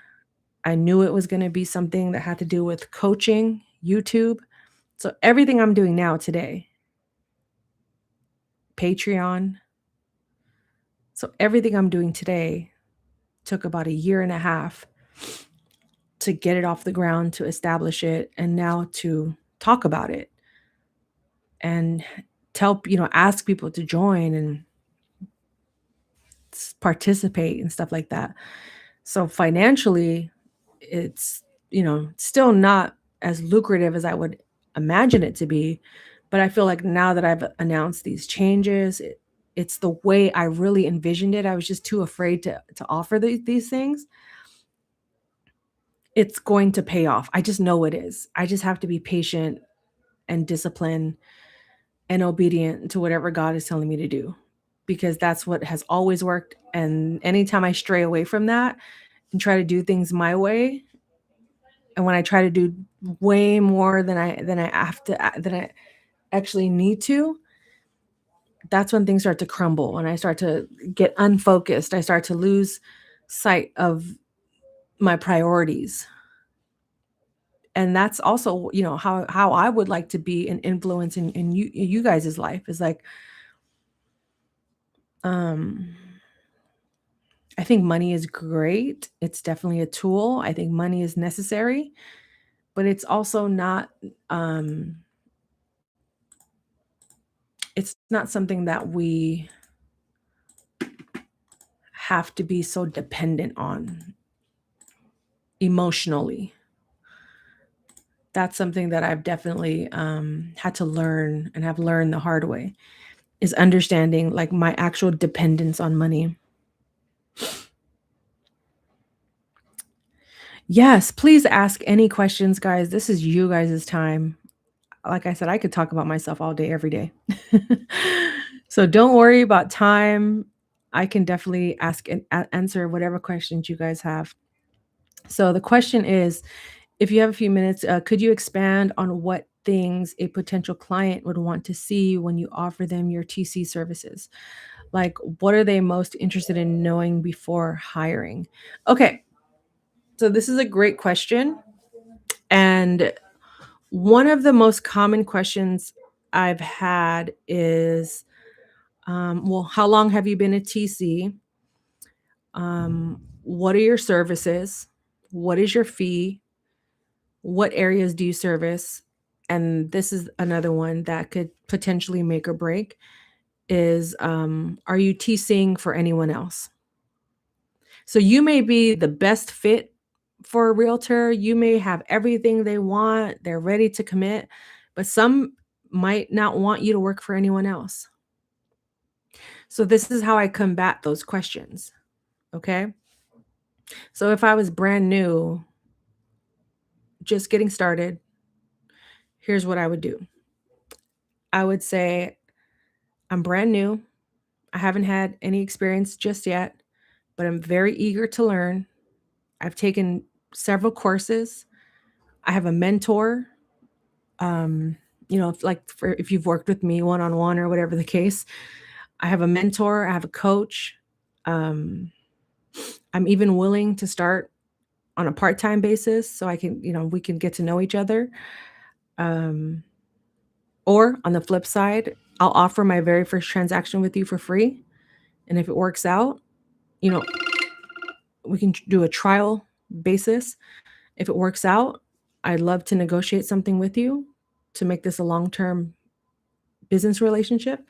I knew it was going to be something that had to do with coaching, YouTube. So everything I'm doing now today, Patreon. So everything I'm doing today took about a year and a half to get it off the ground, to establish it, and now to talk about it and ask people to join and participate and stuff like that. So financially, it's, still not as lucrative as I would imagine it to be, But I feel like now that I've announced these changes, it's the way I really envisioned it. I was just too afraid to offer these things. It's going to pay off. I just know it is. I just have to be patient and disciplined and obedient to whatever God is telling me to do, because that's what has always worked. And anytime I stray away from that and try to do things my way, and when I try to do way more than I have to than I actually need to, that's when things start to crumble and I start to get unfocused. I start to lose sight of my priorities. And that's also, how I would like to be an influence in you guys' life is like, um, I think money is great. It's definitely a tool. I think money is necessary, but it's also not, it's not something that we have to be so dependent on emotionally. That's something that I've definitely had to learn and have learned the hard way, is understanding like my actual dependence on money. Yes, please ask any questions, guys. This is you guys' time. Like I said, I could talk about myself all day, every day. So don't worry about time. I can definitely ask and answer whatever questions you guys have. So the question is, if you have a few minutes, could you expand on what things a potential client would want to see when you offer them your TC services? Like, what are they most interested in knowing before hiring? Okay, so this is a great question. And one of the most common questions I've had is, well, how long have you been a TC? What are your services? What is your fee? What areas do you service? And this is another one that could potentially make or break is, are you TCing for anyone else? So you may be the best fit for a realtor. You may have everything they want. They're ready to commit, but some might not want you to work for anyone else. So this is how I combat those questions. Okay. So if I was brand new, just getting started, here's what I would do. I would say, I'm brand new. I haven't had any experience just yet, but I'm very eager to learn. I've taken several courses. I have a mentor. Um, if you've worked with me one on one or whatever the case, I have a mentor, I have a coach. Um, I'm even willing to start on a part time basis so I can, we can get to know each other. Um, or on the flip side, I'll offer my very first transaction with you for free. And if it works out, you know, we can do a trial basis. If it works out, I'd love to negotiate something with you to make this a long-term business relationship.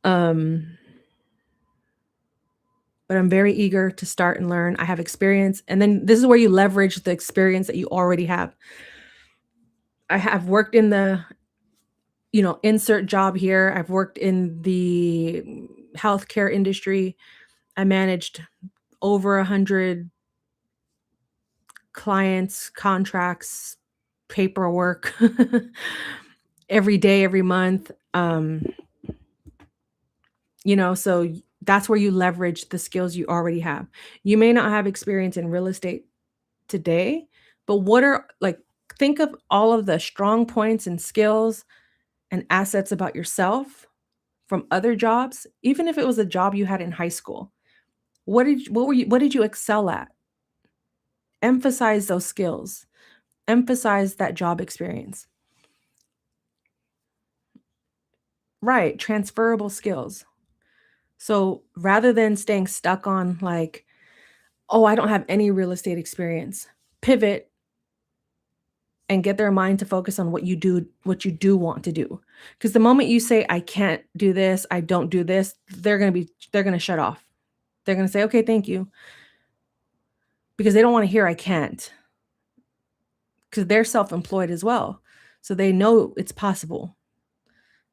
Um, but I'm very eager to start and learn. I have experience. And then this is where you leverage the experience that you already have. I have worked in the, insert job here. I've worked in the healthcare industry. I managed over 100 clients, contracts, paperwork every day, every month. So that's where you leverage the skills you already have. You may not have experience in real estate today, but think of all of the strong points and skills and assets about yourself from other jobs, even if it was a job you had in high school. What did you excel at? Emphasize those skills. Emphasize that job experience. Right, transferable skills. So rather than staying stuck on like, oh, I don't have any real estate experience, pivot and get their mind to focus on what you do want to do. Because the moment you say, I can't do this, I don't do this, they're gonna shut off. They're gonna say, okay, thank you. Because they don't want to hear I can't. Because they're self-employed as well. So they know it's possible.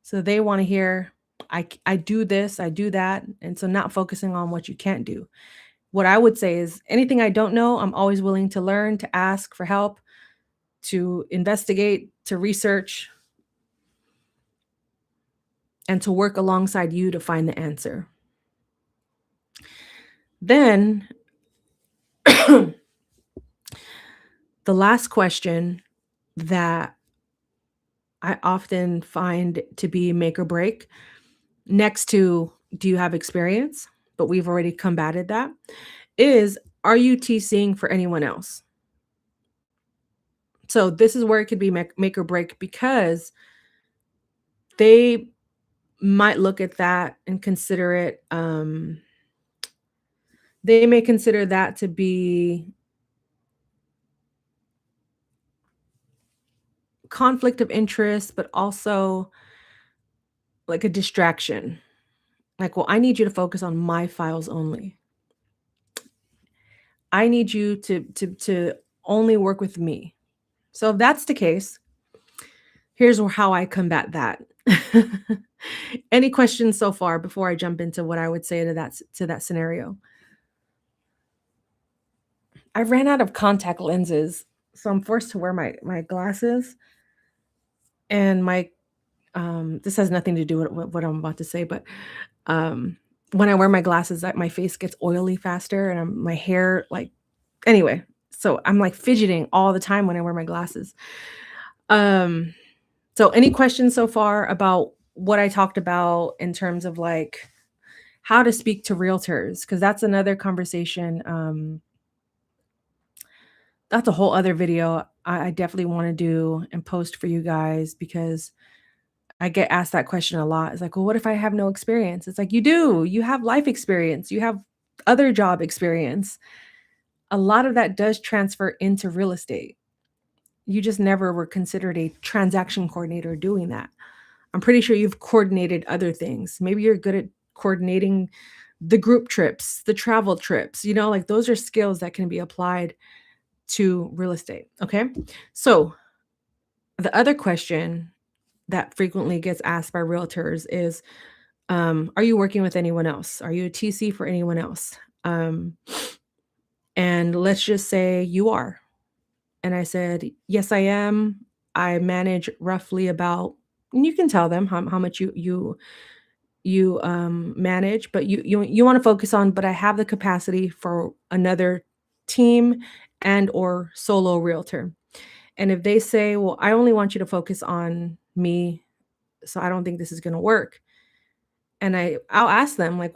So they wanna hear, I do this, I do that," and so not focusing on what you can't do. What I would say is anything I don't know, I'm always willing to learn, to ask for help, to investigate, to research, and to work alongside you to find the answer. Then the last question that I often find to be make or break, next to do you have experience? But we've already combated that, is are you TCing for anyone else? So this is where it could be make or break because they might look at that and consider it, they may consider that to be conflict of interest, but also like a distraction. Like, well, I need you to focus on my files only. I need you to only work with me. So if that's the case, here's how I combat that. Any questions so far before I jump into what I would say to that scenario? I ran out of contact lenses, so I'm forced to wear my glasses and my this has nothing to do with what I'm about to say, but when I wear my glasses, my face gets oily faster and my hair like anyway, so I'm like fidgeting all the time when I wear my glasses. Um so any questions so far about what I talked about in terms of like how to speak to realtors? Because that's another conversation. That's a whole other video I definitely want to do and post for you guys because I get asked that question a lot. It's like, well, what if I have no experience? It's like, you do. You have life experience. You have other job experience. A lot of that does transfer into real estate. You just never were considered a transaction coordinator doing that. I'm pretty sure you've coordinated other things. Maybe you're good at coordinating the group trips, the travel trips, like those are skills that can be applied to real estate. Okay. So the other question that frequently gets asked by realtors is, are you working with anyone else? Are you a TC for anyone else? Um, and let's just say you are. And I said, yes, I am. I manage roughly about, and you can tell them how much you manage, but you want to focus on, but I have the capacity for another team and or solo realtor. And if they say, well, I only want you to focus on me, so I don't think this is going to work. And I'll ask them like,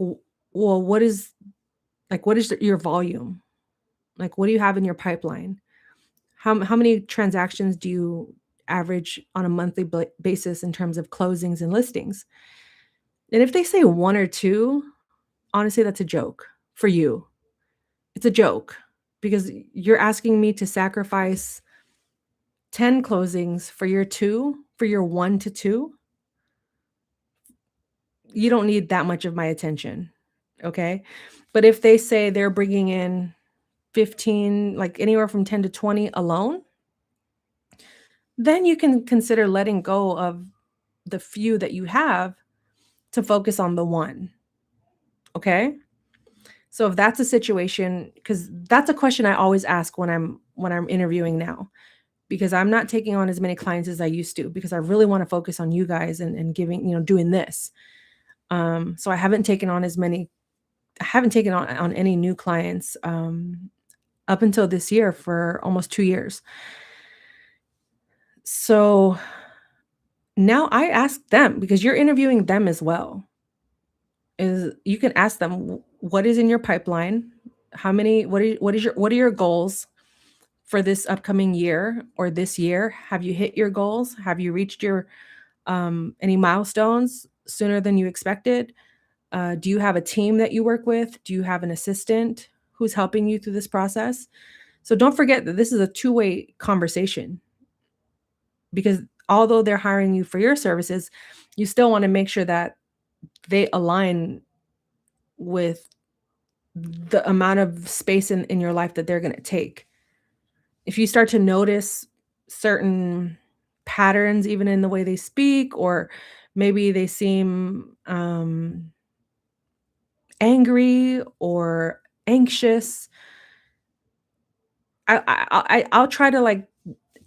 well, what is your volume? Like, what do you have in your pipeline? How many transactions do you average on a monthly basis in terms of closings and listings? And if they say 1 or 2, honestly, that's a joke for you. It's a joke because you're asking me to sacrifice 10 closings for your 1 to 2. You don't need that much of my attention, okay? But if they say they're bringing in 15, like anywhere from 10 to 20 alone, then you can consider letting go of the few that you have to focus on the one, okay? So if that's a situation, because that's a question I always ask when I'm interviewing now, because I'm not taking on as many clients as I used to because I really want to focus on you guys and giving, doing this. So I haven't taken on any new clients up until this year for almost 2 years. So now I ask them because you're interviewing them as well. Is you can ask them what is in your pipeline? How many what are your goals for this upcoming year or this year? Have you hit your goals? Have you reached your any milestones sooner than you expected? Do you have a team that you work with? Do you have an assistant who's helping you through this process? So don't forget that this is a two-way conversation because although they're hiring you for your services, you still want to make sure that they align with the amount of space in your life that they're going to take. If you start to notice certain patterns, even in the way they speak, or Maybe they seem, angry or anxious. I'll try to, like,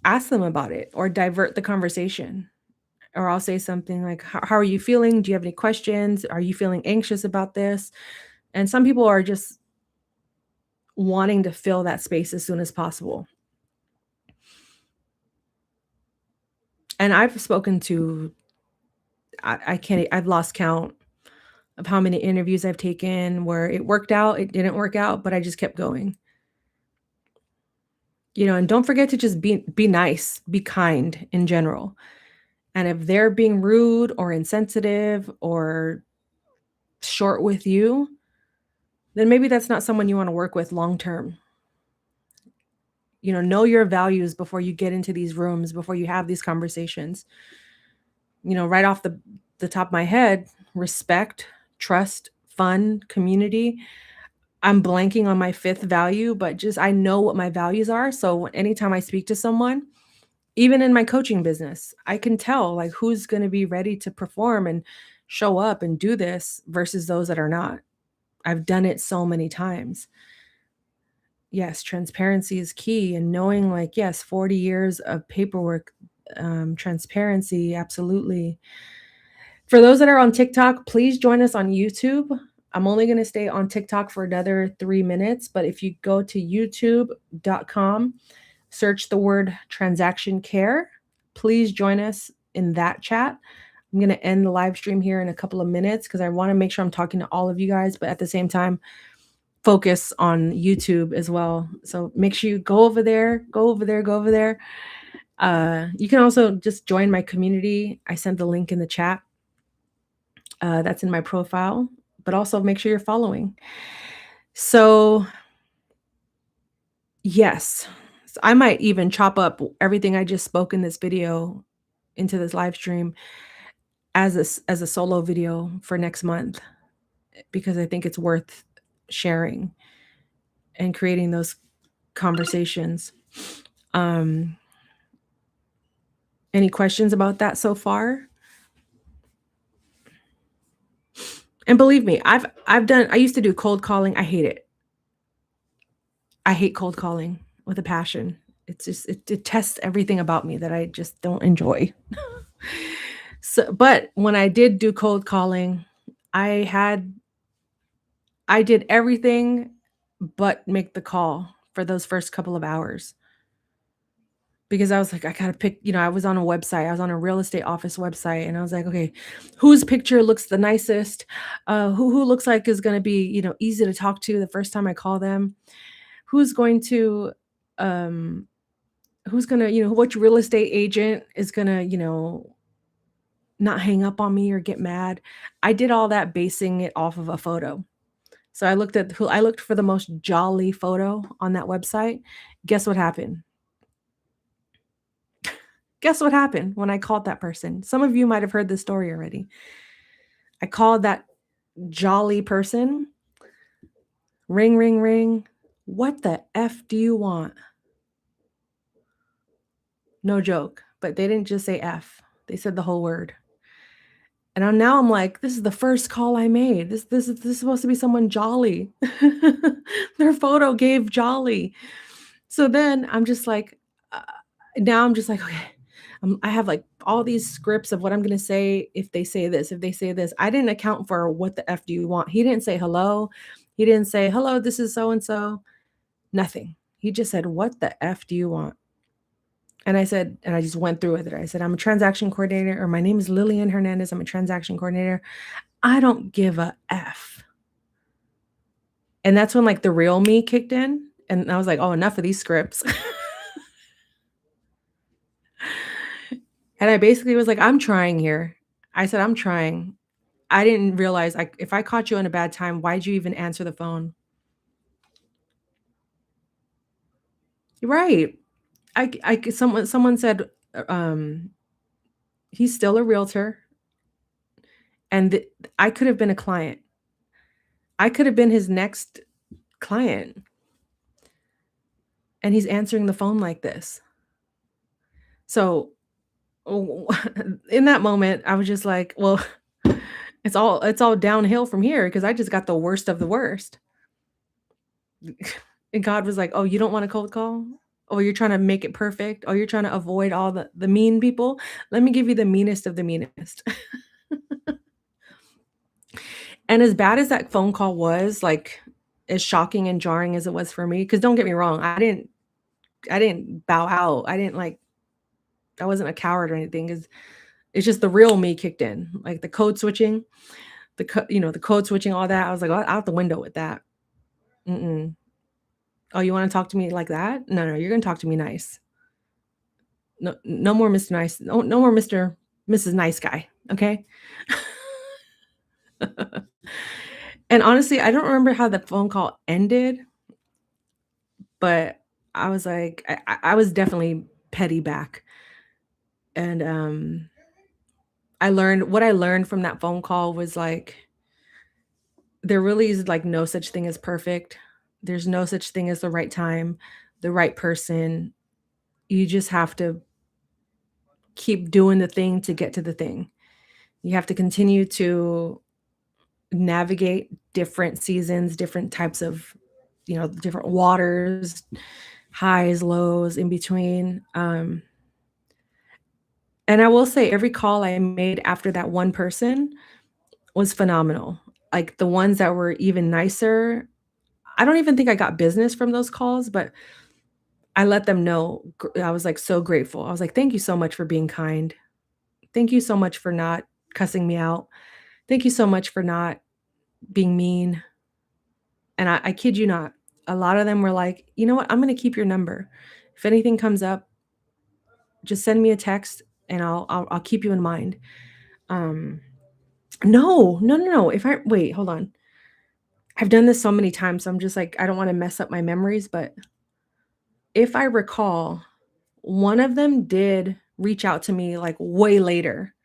ask them about it or divert the conversation, or I'll say something like, how are you feeling? Do you have any questions? Are you feeling anxious about this?" And some people are just wanting to fill that space as soon as possible. And I've spoken to I can't I've lost count of how many interviews I've taken where it worked out, it didn't work out, but I just kept going. And don't forget to just be nice, be kind in general. And if they're being rude or insensitive or short with you, then maybe that's not someone you want to work with long term. Know your values before you get into these rooms, before you have these conversations. Right off the top of my head, respect, trust, fun, community. I'm blanking on my fifth value, but just I know what my values are. So anytime I speak to someone, even in my coaching business, I can tell like who's going to be ready to perform and show up and do this versus those that are not. I've done it so many times. Yes, transparency is key, and knowing like, yes, 40 years of paperwork, transparency, absolutely. For those that are on TikTok, please join us on YouTube. I'm only going to stay on TikTok for another 3 minutes, but if you go to youtube.com, search the word transaction care, please join us in that chat. I'm going to end the live stream here in a couple of minutes because I want to make sure I'm talking to all of you guys, but at the same time, focus on YouTube as well. So make sure you go over there, go over there, go over there. You can also just join my community. I sent the link in the chat. That's in my profile, but also make sure you're following. So, yes, so I might even chop up everything I just spoke in this video into this live stream as a solo video for next month because I think it's worth sharing and creating those conversations. Any questions about that so far? And believe me, I used to do cold calling. I hate it. I hate cold calling with a passion. It's just it tests everything about me that I just don't enjoy. So, but when I did do cold calling, I had I did everything but make the call for those first couple of hours because I was like, I gotta pick, I was on a website, I was on a real estate office website, and I was like, okay, whose picture looks the nicest? Who looks like is gonna be, easy to talk to the first time I call them? Who's going to, um, who's gonna, which real estate agent is gonna, not hang up on me or get mad? I did all that basing it off of a photo. So I looked for the most jolly photo on that website. Guess what happened? Guess what happened when I called that person? Some of you might have heard this story already. I called that jolly person. Ring, ring, ring. What the F do you want? No joke. But they didn't just say F. They said the whole word. And now I'm like, this is the first call I made. This is supposed to be someone jolly. Their photo gave jolly. So then I'm just like, now I'm just like, okay, I have like all these scripts of what I'm gonna say if they say this, if they say this. I didn't account for what the F do you want. He didn't say hello. He didn't say, hello, this is so and so. Nothing. He just said, what the F do you want? And I said, and I just went through with it. I said, I'm a transaction coordinator, or my name is Lillian Hernandez. I'm a transaction coordinator. I don't give a F. And that's when like the real me kicked in. And I was like, oh, enough of these scripts. And I basically was like, I'm trying here. I said, I'm trying. I didn't realize like if I caught you in a bad time, why'd you even answer the phone? Right. Someone said, he's still a realtor, and I could have been a client. I could have been his next client, and he's answering the phone like this. So Oh, in that moment, I was just like, "Well, it's all downhill from here because I just got the worst of the worst." And God was like, "Oh, you don't want a cold call? Oh, you're trying to make it perfect? Oh, you're trying to avoid all the mean people? Let me give you the meanest of the meanest." And as bad as that phone call was, like, as shocking and jarring as it was for me, because don't get me wrong, I didn't bow out. I wasn't a coward or anything. It's just the real me kicked in, like, the code switching, the code switching, all that. I was like, "Oh, out the window with that. Mm-mm. Oh, you wanna talk to me like that? No, no, you're gonna talk to me nice. No, no more Mr. Nice. No, no more Mrs. Nice Guy, okay?" And honestly, I don't remember how the phone call ended, but I was like, I was definitely petty back, and, what I learned from that phone call was, like, there really is, like, no such thing as perfect. There's no such thing as the right time, the right person. You just have to keep doing the thing to get to the thing. You have to continue to navigate different seasons, different types of, different waters, highs, lows, in between. And I will say every call I made after that one person was phenomenal. Like, the ones that were even nicer, I don't even think I got business from those calls, but I let them know I was, like, so grateful. I was like, "Thank you so much for being kind. Thank you so much for not cussing me out. Thank you so much for not being mean." And I kid you not, a lot of them were like, "You know what? I'm gonna keep your number. If anything comes up, just send me a text and I'll keep you in mind." Um, no, no, no, no. If I wait, hold on. I've done this so many times, so I'm just like, I don't wanna mess up my memories, but if I recall, one of them did reach out to me, like, way later,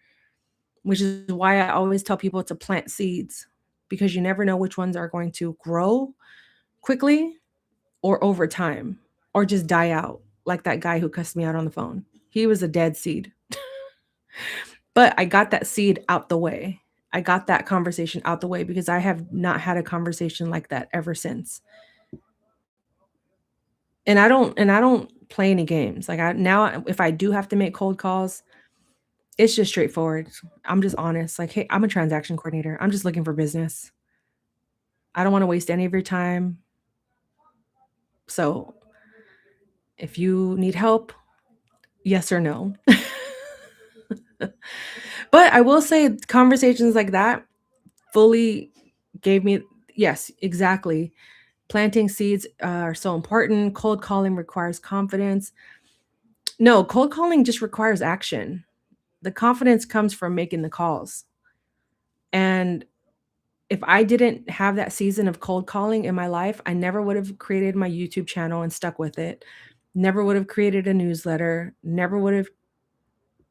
which is why I always tell people to plant seeds because you never know which ones are going to grow quickly or over time or just die out, like that guy who cussed me out on the phone. He was a dead seed. But I got that seed out the way. I got that conversation out the way because I have not had a conversation like that ever since. And I don't play any games. Like, I now if I do have to make cold calls, it's just straightforward. I'm just honest. Like, "Hey, I'm a transaction coordinator. I'm just looking for business. I don't wanna waste any of your time. So, if you need help, yes or no." But I will say conversations like that fully gave me, yes, exactly. Planting seeds are so important. Cold calling requires confidence. No, cold calling just requires action. The confidence comes from making the calls. And if I didn't have that season of cold calling in my life, I never would have created my YouTube channel and stuck with it. Never would have created a newsletter, never would have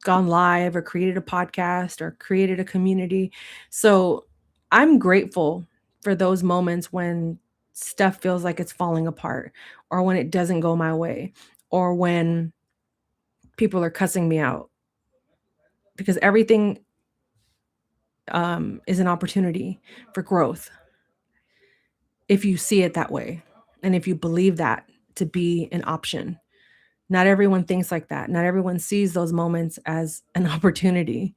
gone live or created a podcast or created a community. So, I'm grateful for those moments when stuff feels like it's falling apart or when it doesn't go my way or when people are cussing me out because everything, is an opportunity for growth if you see it that way and if you believe that to be an option. Not everyone thinks like that. Not everyone sees those moments as an opportunity.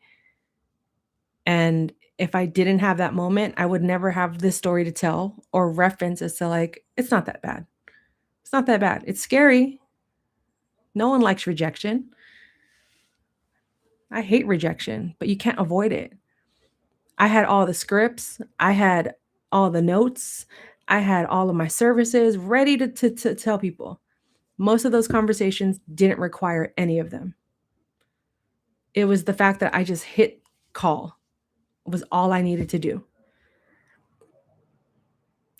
And if I didn't have that moment, I would never have this story to tell or reference as to, like, it's not that bad. It's not that bad. It's scary. No one likes rejection. I hate rejection, but you can't avoid it. I had all the scripts. I had all the notes. I had all of my services ready to tell people. Most of those conversations didn't require any of them. It was the fact that I just hit call was all I needed to do.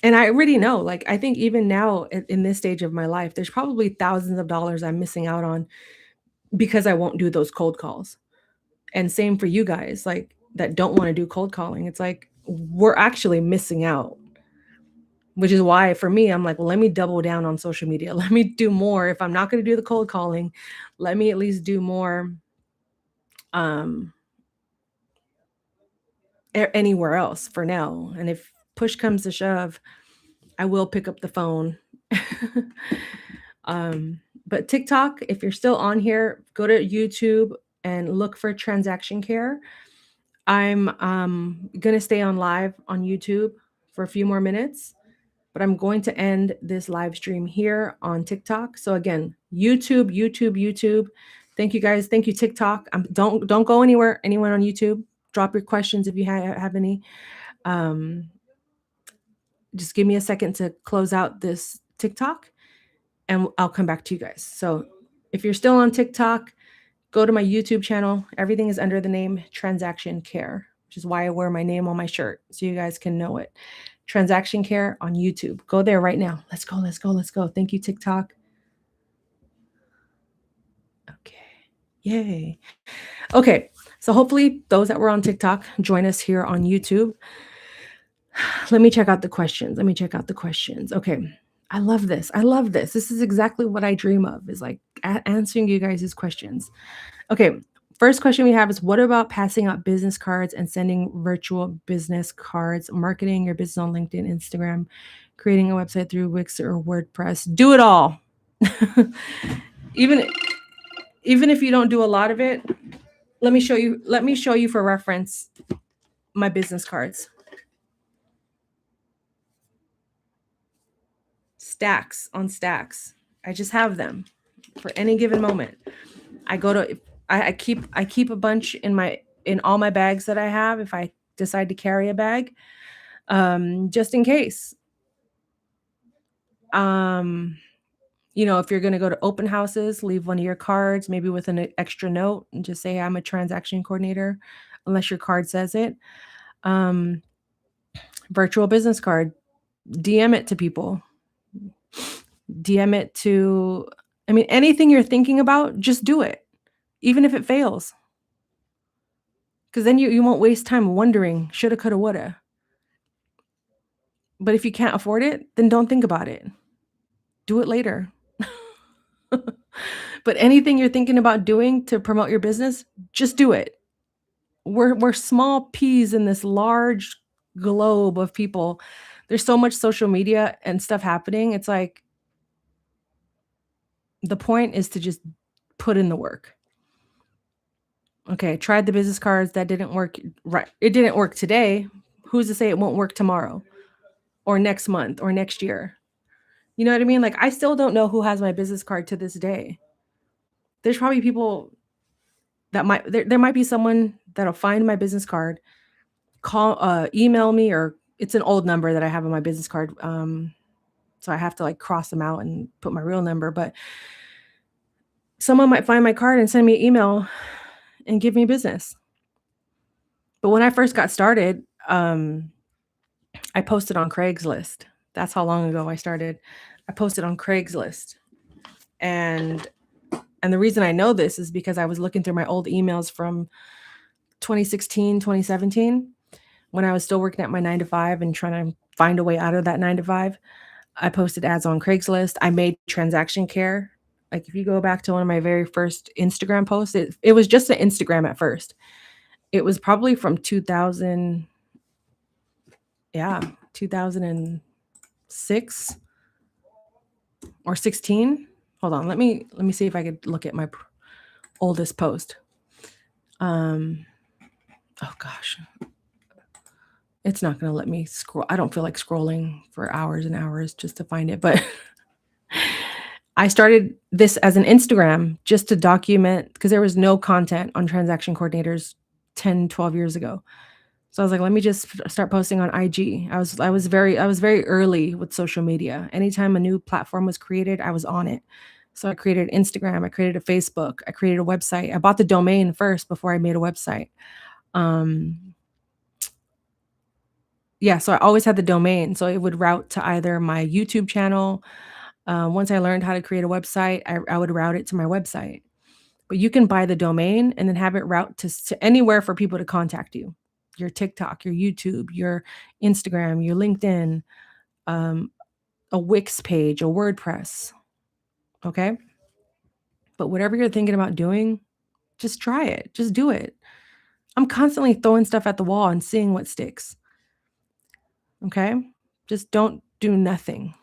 And I already know, like, I think even now in this stage of my life, there's probably thousands of dollars I'm missing out on because I won't do those cold calls. And same for you guys, like, that don't wanna do cold calling. It's like, we're actually missing out, which is why for me, I'm like, "Well, let me double down on social media. Let me do more. If I'm not gonna do the cold calling, let me at least do more um, anywhere else for now. And if push comes to shove, I will pick up the phone. But TikTok, if you're still on here, go to YouTube and look for Transaction Care. I'm gonna stay on live on YouTube for a few more minutes, but I'm going to end this live stream here on TikTok. So again, YouTube. Thank you guys. Thank you, TikTok. Don't go anywhere. Anyone on YouTube, drop your questions if you have any. Um, just give me a second to close out this TikTok, and I'll come back to you guys. So if you're still on TikTok, go to my YouTube channel. Everything is under the name Transaction Care, which is why I wear my name on my shirt so you guys can know it. Transaction Care on YouTube. Go there right now. Let's go. Thank you, TikTok. Okay. Yay. Okay. So hopefully those that were on TikTok join us here on YouTube. Let me check out the questions. Okay. I love this. This is exactly what I dream of, is like answering you guys' questions. Okay. First question we have is, what about passing out business cards and sending virtual business cards, marketing your business on LinkedIn, Instagram, creating a website through Wix or WordPress? Do it all. even if you don't do a lot of it, let me show you for reference my business cards. Stacks on stacks. I just have them for any given moment. I keep a bunch in all my bags that I have if I decide to carry a bag, just in case. If you're going to go to open houses, leave one of your cards, maybe with an extra note, and just say, I'm a transaction coordinator, unless your card says it. Virtual business card, DM it to people. DM it to, anything you're thinking about, just do it, even if it fails. Because then you won't waste time wondering, shoulda, coulda, woulda. But if you can't afford it, then don't think about it. Do it later. But anything you're thinking about doing to promote your business, just do it. We're small peas in this large globe of people. There's so much social media and stuff happening. It's like, the point is to just put in the work. Okay, tried the business cards, that didn't work. Right, it didn't work today. Who's to say it won't work tomorrow or next month or next year? You know what I mean? Like, I still don't know who has my business card to this day. There's probably people that there might be someone that'll find my business card, email me, or it's an old number that I have on my business card. So I have to like cross them out and put my real number, but someone might find my card and send me an email and give me business. But when I first got started, I posted on Craigslist. That's how long ago I started. I posted on Craigslist. And the reason I know this is because I was looking through my old emails from 2016, 2017, when I was still working at my 9-to-5 and trying to find a way out of that 9-to-5. I posted ads on Craigslist. I made Transaction Care. Like, if you go back to one of my very first Instagram posts, it was just an Instagram at first. It was probably from 2006 or 16. Hold on, let me see if I could look at my oldest post. Oh gosh, it's not gonna let me scroll. I don't feel like scrolling for hours and hours just to find it, but I started this as an Instagram just to document, because there was no content on transaction coordinators 10, 12 years ago. So I was like, let me just start posting on IG. I was very early with social media. Anytime a new platform was created, I was on it. So I created Instagram, I created a Facebook, I created a website. I bought the domain first before I made a website. So I always had the domain. So it would route to either my YouTube channel. Once I learned how to create a website, I would route it to my website. But you can buy the domain and then have it route to anywhere for people to contact you. Your TikTok, your YouTube, your Instagram, your LinkedIn, a Wix page, a WordPress. Okay. But whatever you're thinking about doing, Just try it. Just do it. I'm constantly throwing stuff at the wall and seeing what sticks, okay? Just don't do nothing.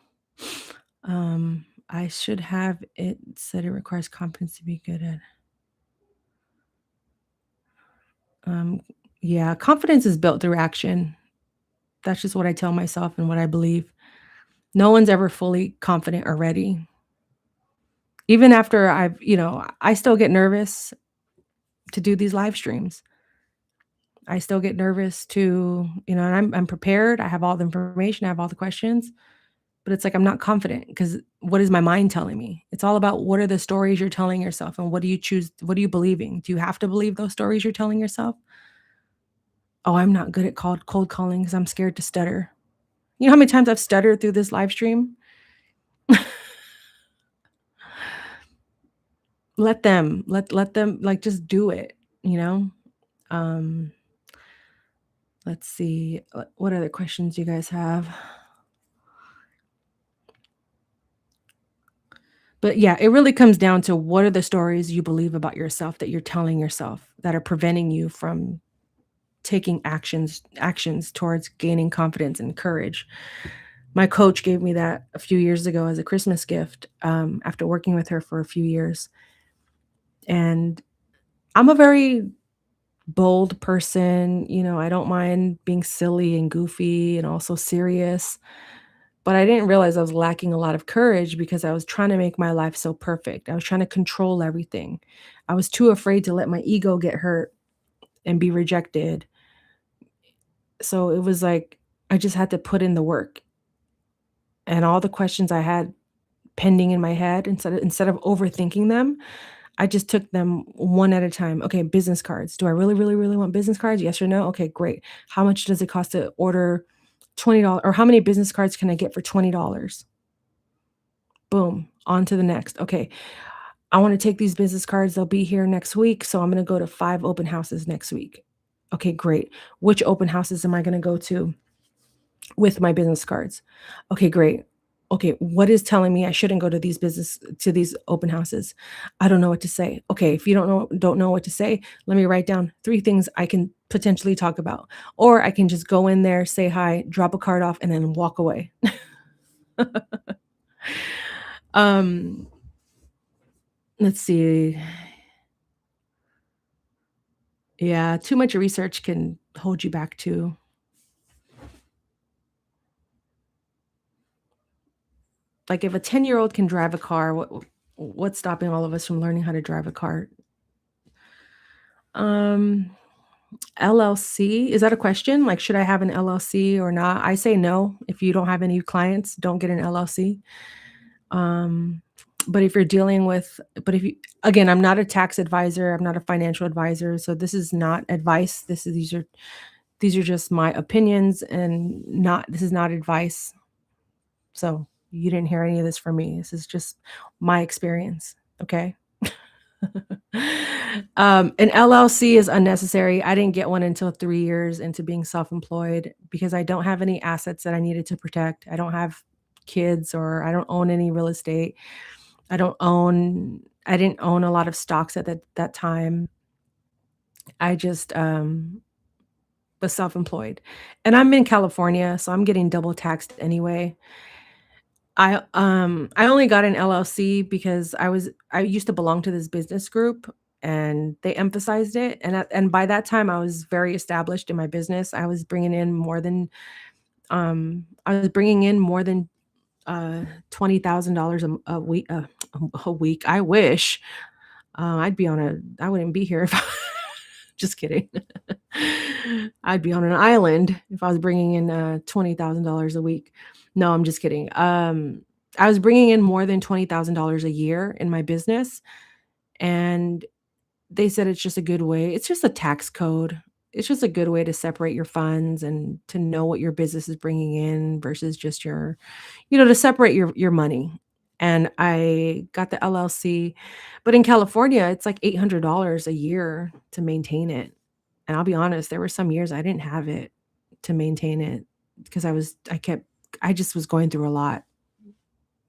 I should have it said it requires confidence to be good at. Um, yeah, confidence is built through action. That's just what I tell myself and what I believe. No one's ever fully confident or ready. Even after I still get nervous to do these live streams. I still get nervous and I'm prepared. I have all the information, I have all the questions, but it's like I'm not confident because what is my mind telling me? It's all about what are the stories you're telling yourself and what do you choose? What are you believing? Do you have to believe those stories you're telling yourself? Oh, I'm not good at cold calling because I'm scared to stutter. You know how many times I've stuttered through this live stream? Let them like just do it, you know? Um, let's see. What other questions you guys have? But yeah, it really comes down to what are the stories you believe about yourself that you're telling yourself that are preventing you from taking actions towards gaining confidence and courage. My coach gave me that a few years ago as a Christmas gift, after working with her for a few years. And I'm a very bold person, I don't mind being silly and goofy and also serious. But I didn't realize I was lacking a lot of courage because I was trying to make my life so perfect. I was trying to control everything. I was too afraid to let my ego get hurt and be rejected. So it was like I just had to put in the work. And all the questions I had pending in my head, instead of overthinking them, I just took them one at a time. Okay, business cards. Do I really, really, really want business cards? Yes or no? Okay, great. How much does it cost to order $20? Or how many business cards can I get for $20? Boom, on to the next. Okay, I wanna take these business cards, they'll be here next week, so I'm gonna go to 5 open houses next week. Okay, great. Which open houses am I gonna go to with my business cards? Okay, great. Okay, what is telling me I shouldn't go to these open houses? I don't know what to say. Okay, if you don't know what to say, let me write down 3 things I can potentially talk about, or I can just go in there, say hi, drop a card off, and then walk away. Um, let's see. Yeah, too much research can hold you back too. Like if a 10-year-old can drive a car, what's stopping all of us from learning how to drive a car? Um, LLC, is that a question? Like, should I have an LLC or not? I say no. If you don't have any clients, don't get an LLC. Um, but if you're dealing with, but if you, again, I'm not a tax advisor, I'm not a financial advisor, so this is not advice. These are just my opinions and not this is not advice. So, you didn't hear any of this from me. This is just my experience, okay? An LLC is unnecessary. I didn't get one until 3 years into being self-employed because I don't have any assets that I needed to protect. I don't have kids or I don't own any real estate. I didn't own a lot of stocks at that time. I just, was self-employed. And I'm in California, so I'm getting double taxed anyway. I only got an LLC because I used to belong to this business group, and they emphasized it, and by that time, I was very established in my business. I was bringing in more than, $20,000 a week. I wish. I wouldn't be here if just kidding. I'd be on an island if I was bringing in, $20,000 a week. No, I'm just kidding. I was bringing in more than $20,000 a year in my business, and they said it's just a tax code. It's just a good way to separate your funds and to know what your business is bringing in versus just to separate your money. And I got the LLC, but in California, it's like $800 a year to maintain it. And I'll be honest, there were some years I didn't have it to maintain it because I just was going through a lot.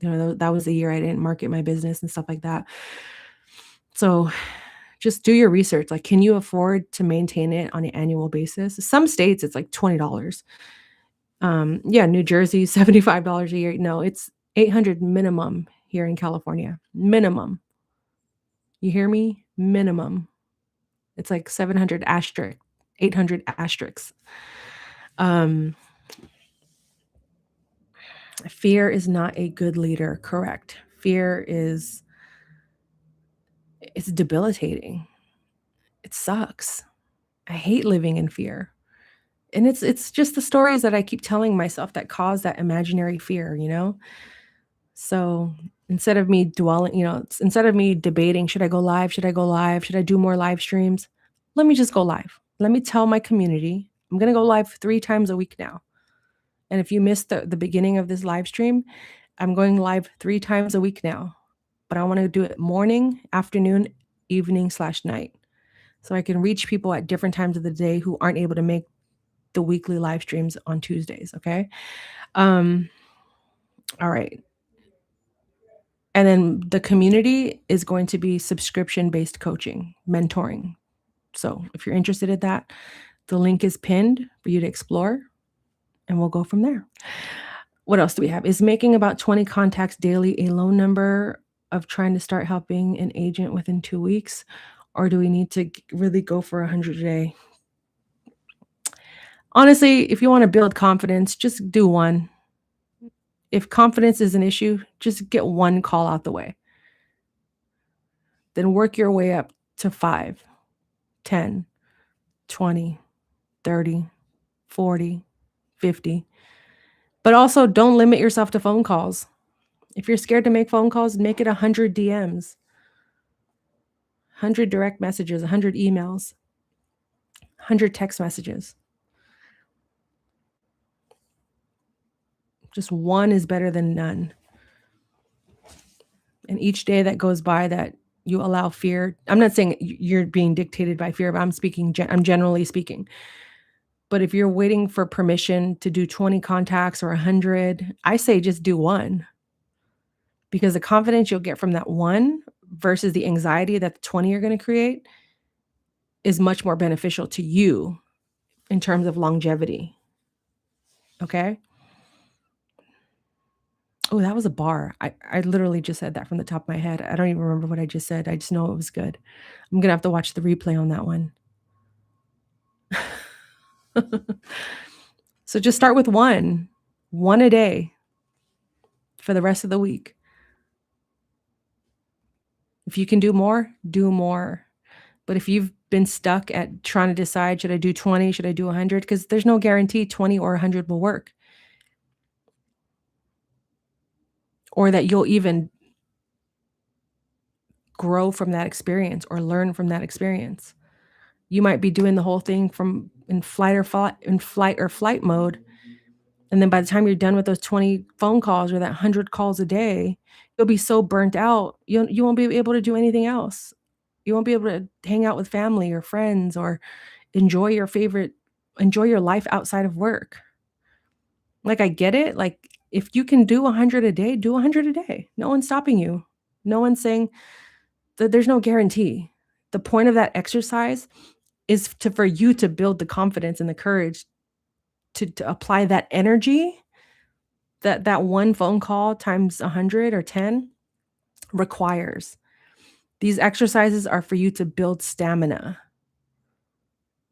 That was the year I didn't market my business and stuff like that. So Just do your research. Like, can you afford to maintain it on an annual basis? Some states, it's like $20. Yeah, New Jersey, $75 a year. No, it's 800 minimum here in California. Minimum. You hear me? Minimum. It's like 700 asterisk, 800 asterisks. Fear is not a good leader, correct? Fear is it's debilitating. It sucks. I hate living in fear. And it's just the stories that I keep telling myself that cause that imaginary fear, you know? So instead of me dwelling, instead of me debating, should I go live? Should I go live? Should I do more live streams? Let me just go live. Let me tell my community, I'm going to go live 3 times a week now. And if you missed the beginning of this live stream, I'm going live 3 times a week now. But I want to do it morning, afternoon, evening/night. So I can reach people at different times of the day who aren't able to make the weekly live streams on Tuesdays, okay? All right. And then the community is going to be subscription-based coaching, mentoring. So if you're interested in that, the link is pinned for you to explore, and we'll go from there. What else do we have? Is making about 20 contacts daily a low number of trying to start helping an agent within 2 weeks? Or do we need to really go for 100 a day? Honestly, if you want to build confidence, just do one. If confidence is an issue, just get one call out the way. Then work your way up to 5, 10, 20, 30, 40, 50. But also don't limit yourself to phone calls. If you're scared to make phone calls, make it 100 DMs, 100 direct messages, 100 emails, 100 text messages. Just one is better than none. And each day that goes by that you allow fear, I'm not saying you're being dictated by fear, but I'm generally speaking. But if you're waiting for permission to do 20 contacts or 100, I say just do one. Because the confidence you'll get from that one versus the anxiety that the 20 are going to create is much more beneficial to you in terms of longevity. Okay? Oh, that was a bar. I literally just said that from the top of my head. I don't even remember what I just said. I just know it was good. I'm going to have to watch the replay on that one. So just start with one a day for the rest of the week. If you can do more, do more. But if you've been stuck at trying to decide, should I do 20? Should I do 100? Because there's no guarantee 20 or 100 will work. Or that you'll even grow from that experience or learn from that experience. You might be doing the whole thing from in flight or flight mode. And then by the time you're done with those 20 phone calls or that 100 calls a day, you'll be so burnt out, you won't be able to do anything else. You won't be able to hang out with family or friends or enjoy your life outside of work. Like, I get it. Like, if you can do 100 a day, do 100 a day. No one's stopping you. No one's saying that there's no guarantee. The point of that exercise is for you to build the confidence and the courage to apply that energy that one phone call times 100 or 10 requires. These exercises are for you to build stamina,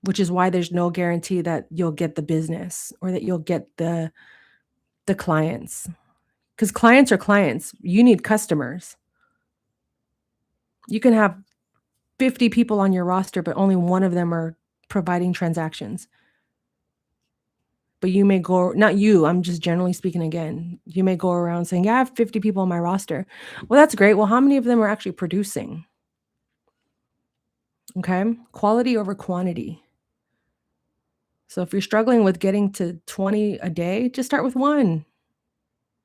which is why there's no guarantee that you'll get the business or that you'll get the clients. Because clients are clients. You need customers. You can have 50 people on your roster, but only one of them are providing transactions. But you may go, not you, I'm just generally speaking again. You may go around saying, yeah, I have 50 people on my roster. Well, that's great. Well, how many of them are actually producing? Okay. Quality over quantity. So if you're struggling with getting to 20 a day, just start with 1.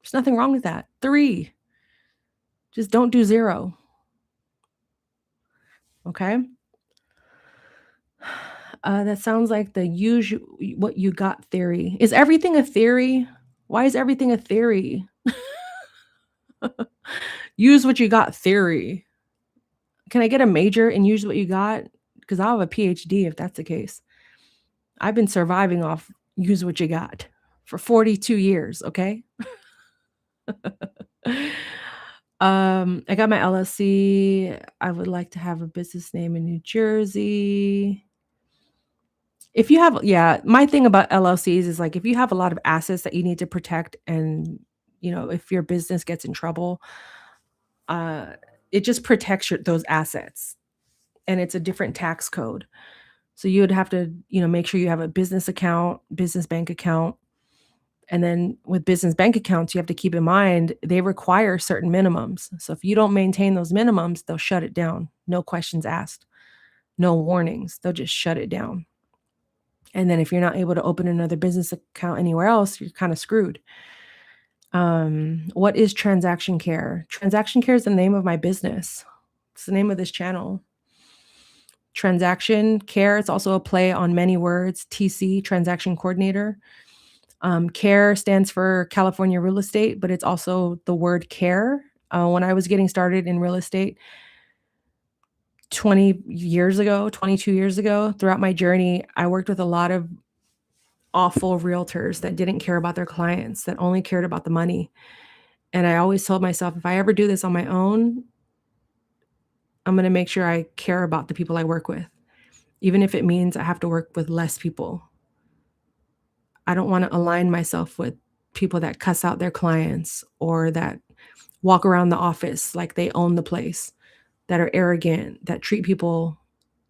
There's nothing wrong with that. 3. Just don't do 0. Okay. That sounds like the usual, what you got theory. Is everything a theory? Why is everything a theory? Use what you got theory. Can I get a major and use what you got? Because I'll have a PhD if that's the case. I've been surviving off use what you got for 42 years, okay? I got my LLC. I would like to have a business name in New Jersey. If you have yeah, my thing about LLCs is, like, if you have a lot of assets that you need to protect and, if your business gets in trouble, uh, it just protects those assets, and it's a different tax code. So you would have to, make sure you have a business account, business bank account, and then with business bank accounts, you have to keep in mind they require certain minimums. So if you don't maintain those minimums, they'll shut it down. No questions asked, no warnings. They'll just shut it down. And then if you're not able to open another business account anywhere else, you're kind of screwed. What is Transaction Care? Transaction Care is the name of my business. It's the name of this channel. Transaction Care, it's also a play on many words. TC, Transaction Coordinator. CARE stands for California Real Estate, but it's also the word care. When I was getting started in real estate 20 years ago, 22 years ago, throughout my journey, I worked with a lot of awful realtors that didn't care about their clients, that only cared about the money. And I always told myself, if I ever do this on my own, I'm going to make sure I care about the people I work with, even if it means I have to work with less people. I don't want to align myself with people that cuss out their clients or that walk around the office like they own the place, that are arrogant, that treat people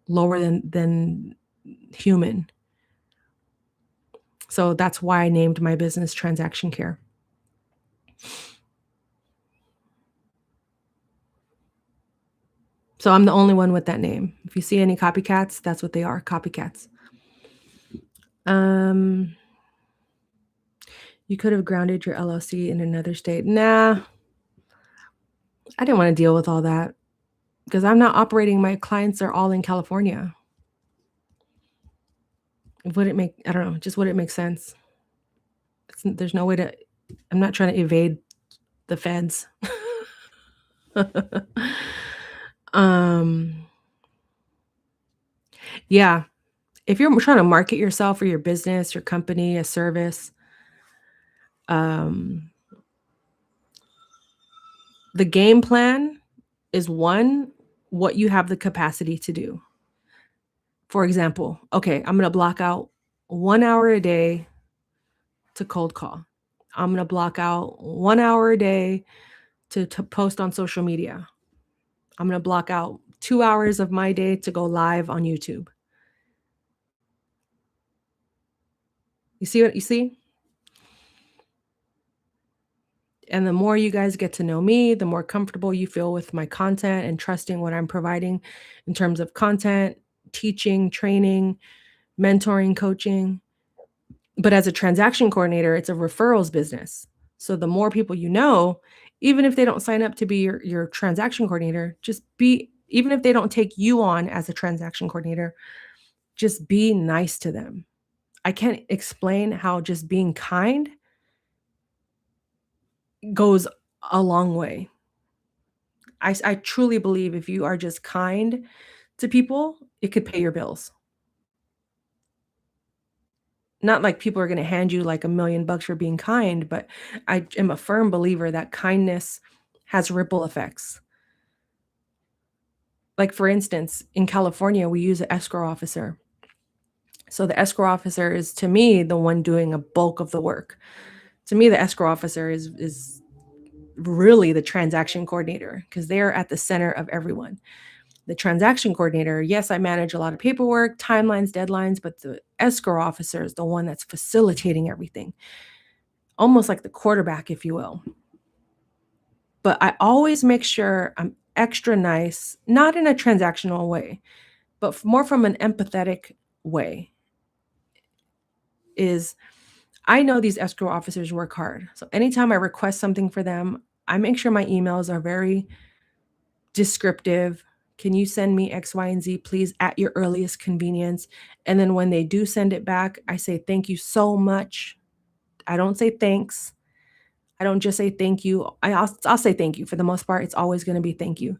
lower than human. So that's why I named my business Transaction Care. So I'm the only one with that name. If you see any copycats, that's what they are, copycats. You could have grounded your LLC in another state. Nah, I didn't want to deal with all that because I'm not operating. My clients are all in California. Would it make, I don't know, just would it make sense? There's no way to, I'm not trying to evade the feds. Yeah, if you're trying to market yourself or your business, your company, a service, the game plan is one, what you have the capacity to do. For example, okay, I'm going to block out 1 hour a day to cold call. I'm going to block out 1 hour a day to post on social media. I'm going to block out 2 hours of my day to go live on YouTube. You see what you see? And the more you guys get to know me, the more comfortable you feel with my content and trusting what I'm providing in terms of content, teaching, training, mentoring, coaching. But as a transaction coordinator, it's a referrals business. So the more people you know, even if they don't sign up to be your transaction coordinator, even if they don't take you on as a transaction coordinator, just be nice to them. I can't explain how just being kind goes a long way. I truly believe if you are just kind to people, it could pay your bills. Not like people are gonna hand you like $1,000,000 for being kind, but I am a firm believer that kindness has ripple effects. Like, for instance, in California, we use an escrow officer. So the escrow officer is, to me, the one doing a bulk of the work. To me, the escrow officer is really the transaction coordinator because they are at the center of everyone. The transaction coordinator, yes, I manage a lot of paperwork, timelines, deadlines, but the escrow officer is the one that's facilitating everything, almost like the quarterback, if you will. But I always make sure I'm extra nice, not in a transactional way, but more from an empathetic way. Is I know these escrow officers work hard. So anytime I request something for them, I make sure my emails are very descriptive. Can you send me X, Y, and Z, please, at your earliest convenience? And then when they do send it back, I say, thank you so much. I don't say thanks. I don't just say thank you. I'll say thank you. For the most part, it's always going to be thank you.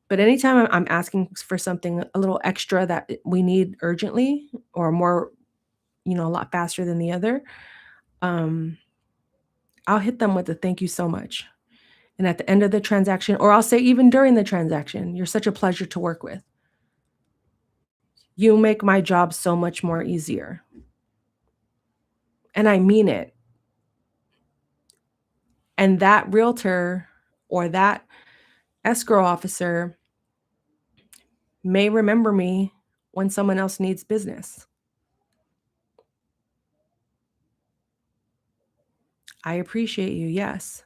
But anytime I'm asking for something a little extra that we need urgently or more, a lot faster than the other, um, I'll hit them with a "Thank you so much." And at the end of the transaction, or I'll say even during the transaction, "You're such a pleasure to work with. You make my job so much more easier." And I mean it. And that realtor or that escrow officer may remember me when someone else needs business. I appreciate you, yes.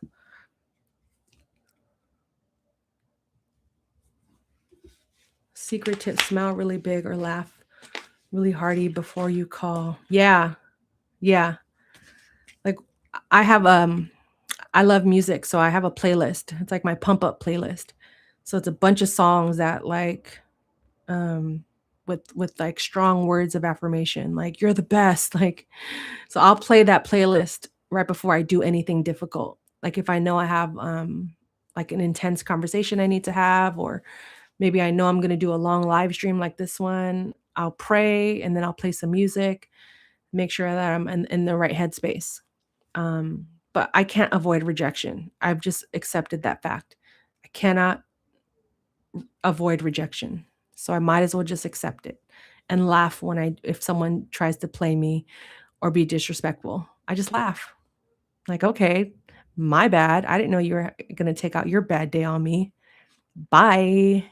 Secret tip, smile really big or laugh really hearty before you call. Yeah, yeah. Like I have I love music, so I have a playlist. It's like my pump up playlist. So it's a bunch of songs that um with like strong words of affirmation, like you're the best. Like so I'll play that playlist right before I do anything difficult. Like if I know I have like an intense conversation I need to have, or maybe I know I'm gonna do a long live stream like this one, I'll pray and then I'll play some music, make sure that I'm in the right headspace. But I can't avoid rejection. I've just accepted that fact. I cannot avoid rejection. So I might as well just accept it and laugh when if someone tries to play me or be disrespectful. I just laugh. Like, okay, my bad. I didn't know you were gonna take out your bad day on me. Bye.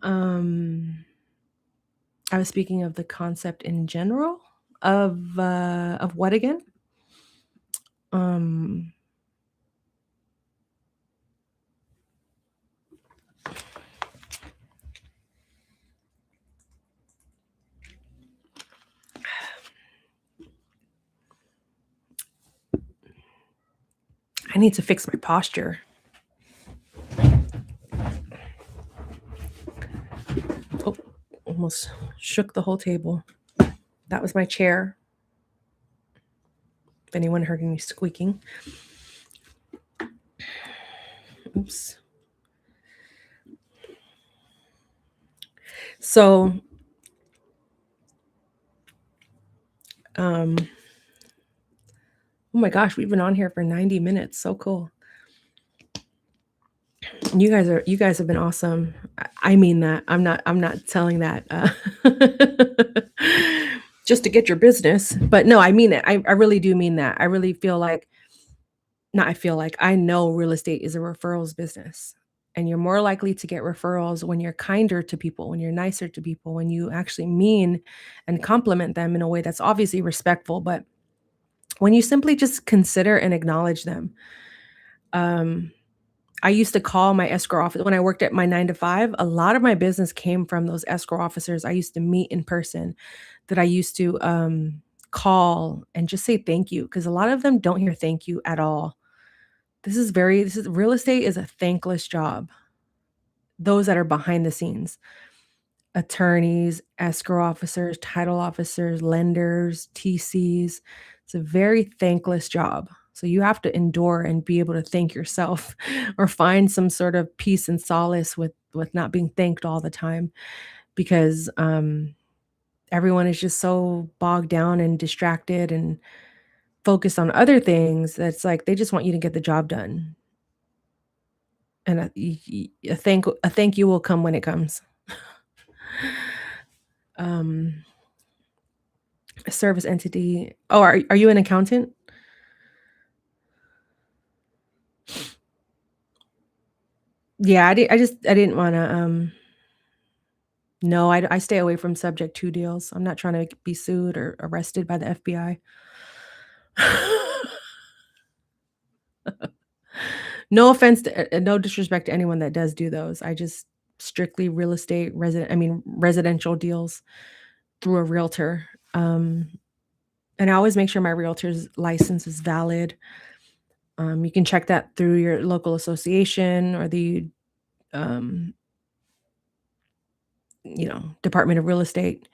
um, I was speaking of the concept in general of what again? Um, I need to fix my posture. Oh, almost shook the whole table. That was my chair. If anyone heard any squeaking. Oops. So, um, oh my gosh, we've been on here for 90 minutes. So cool. You guys have been awesome. I mean that. I'm not telling that just to get your business. But no, I mean it. I really do mean that. I really feel like not I feel like I know real estate is a referrals business. And you're more likely to get referrals when you're kinder to people, when you're nicer to people, when you actually mean and compliment them in a way that's obviously respectful, but when you simply just consider and acknowledge them. Um, I used to call my escrow office when I worked at my 9 to 5. A lot of my business came from those escrow officers I used to meet in person that I used to call and just say thank you because a lot of them don't hear thank you at all. This is real estate is a thankless job. Those that are behind the scenes, attorneys, escrow officers, title officers, lenders, TCs. It's a very thankless job. So you have to endure and be able to thank yourself or find some sort of peace and solace with not being thanked all the time because everyone is just so bogged down and distracted and focused on other things that's like they just want you to get the job done. And a thank you will come when it comes. Um, a service entity. Oh, are you an accountant? Yeah, I didn't wanna, no, I stay away from subject to deals. I'm not trying to be sued or arrested by the FBI. No offense to no disrespect to anyone that does do those. I just strictly real estate residential deals through a realtor. And I always make sure my realtor's license is valid. You can check that through your local association or the, um, Department of Real Estate.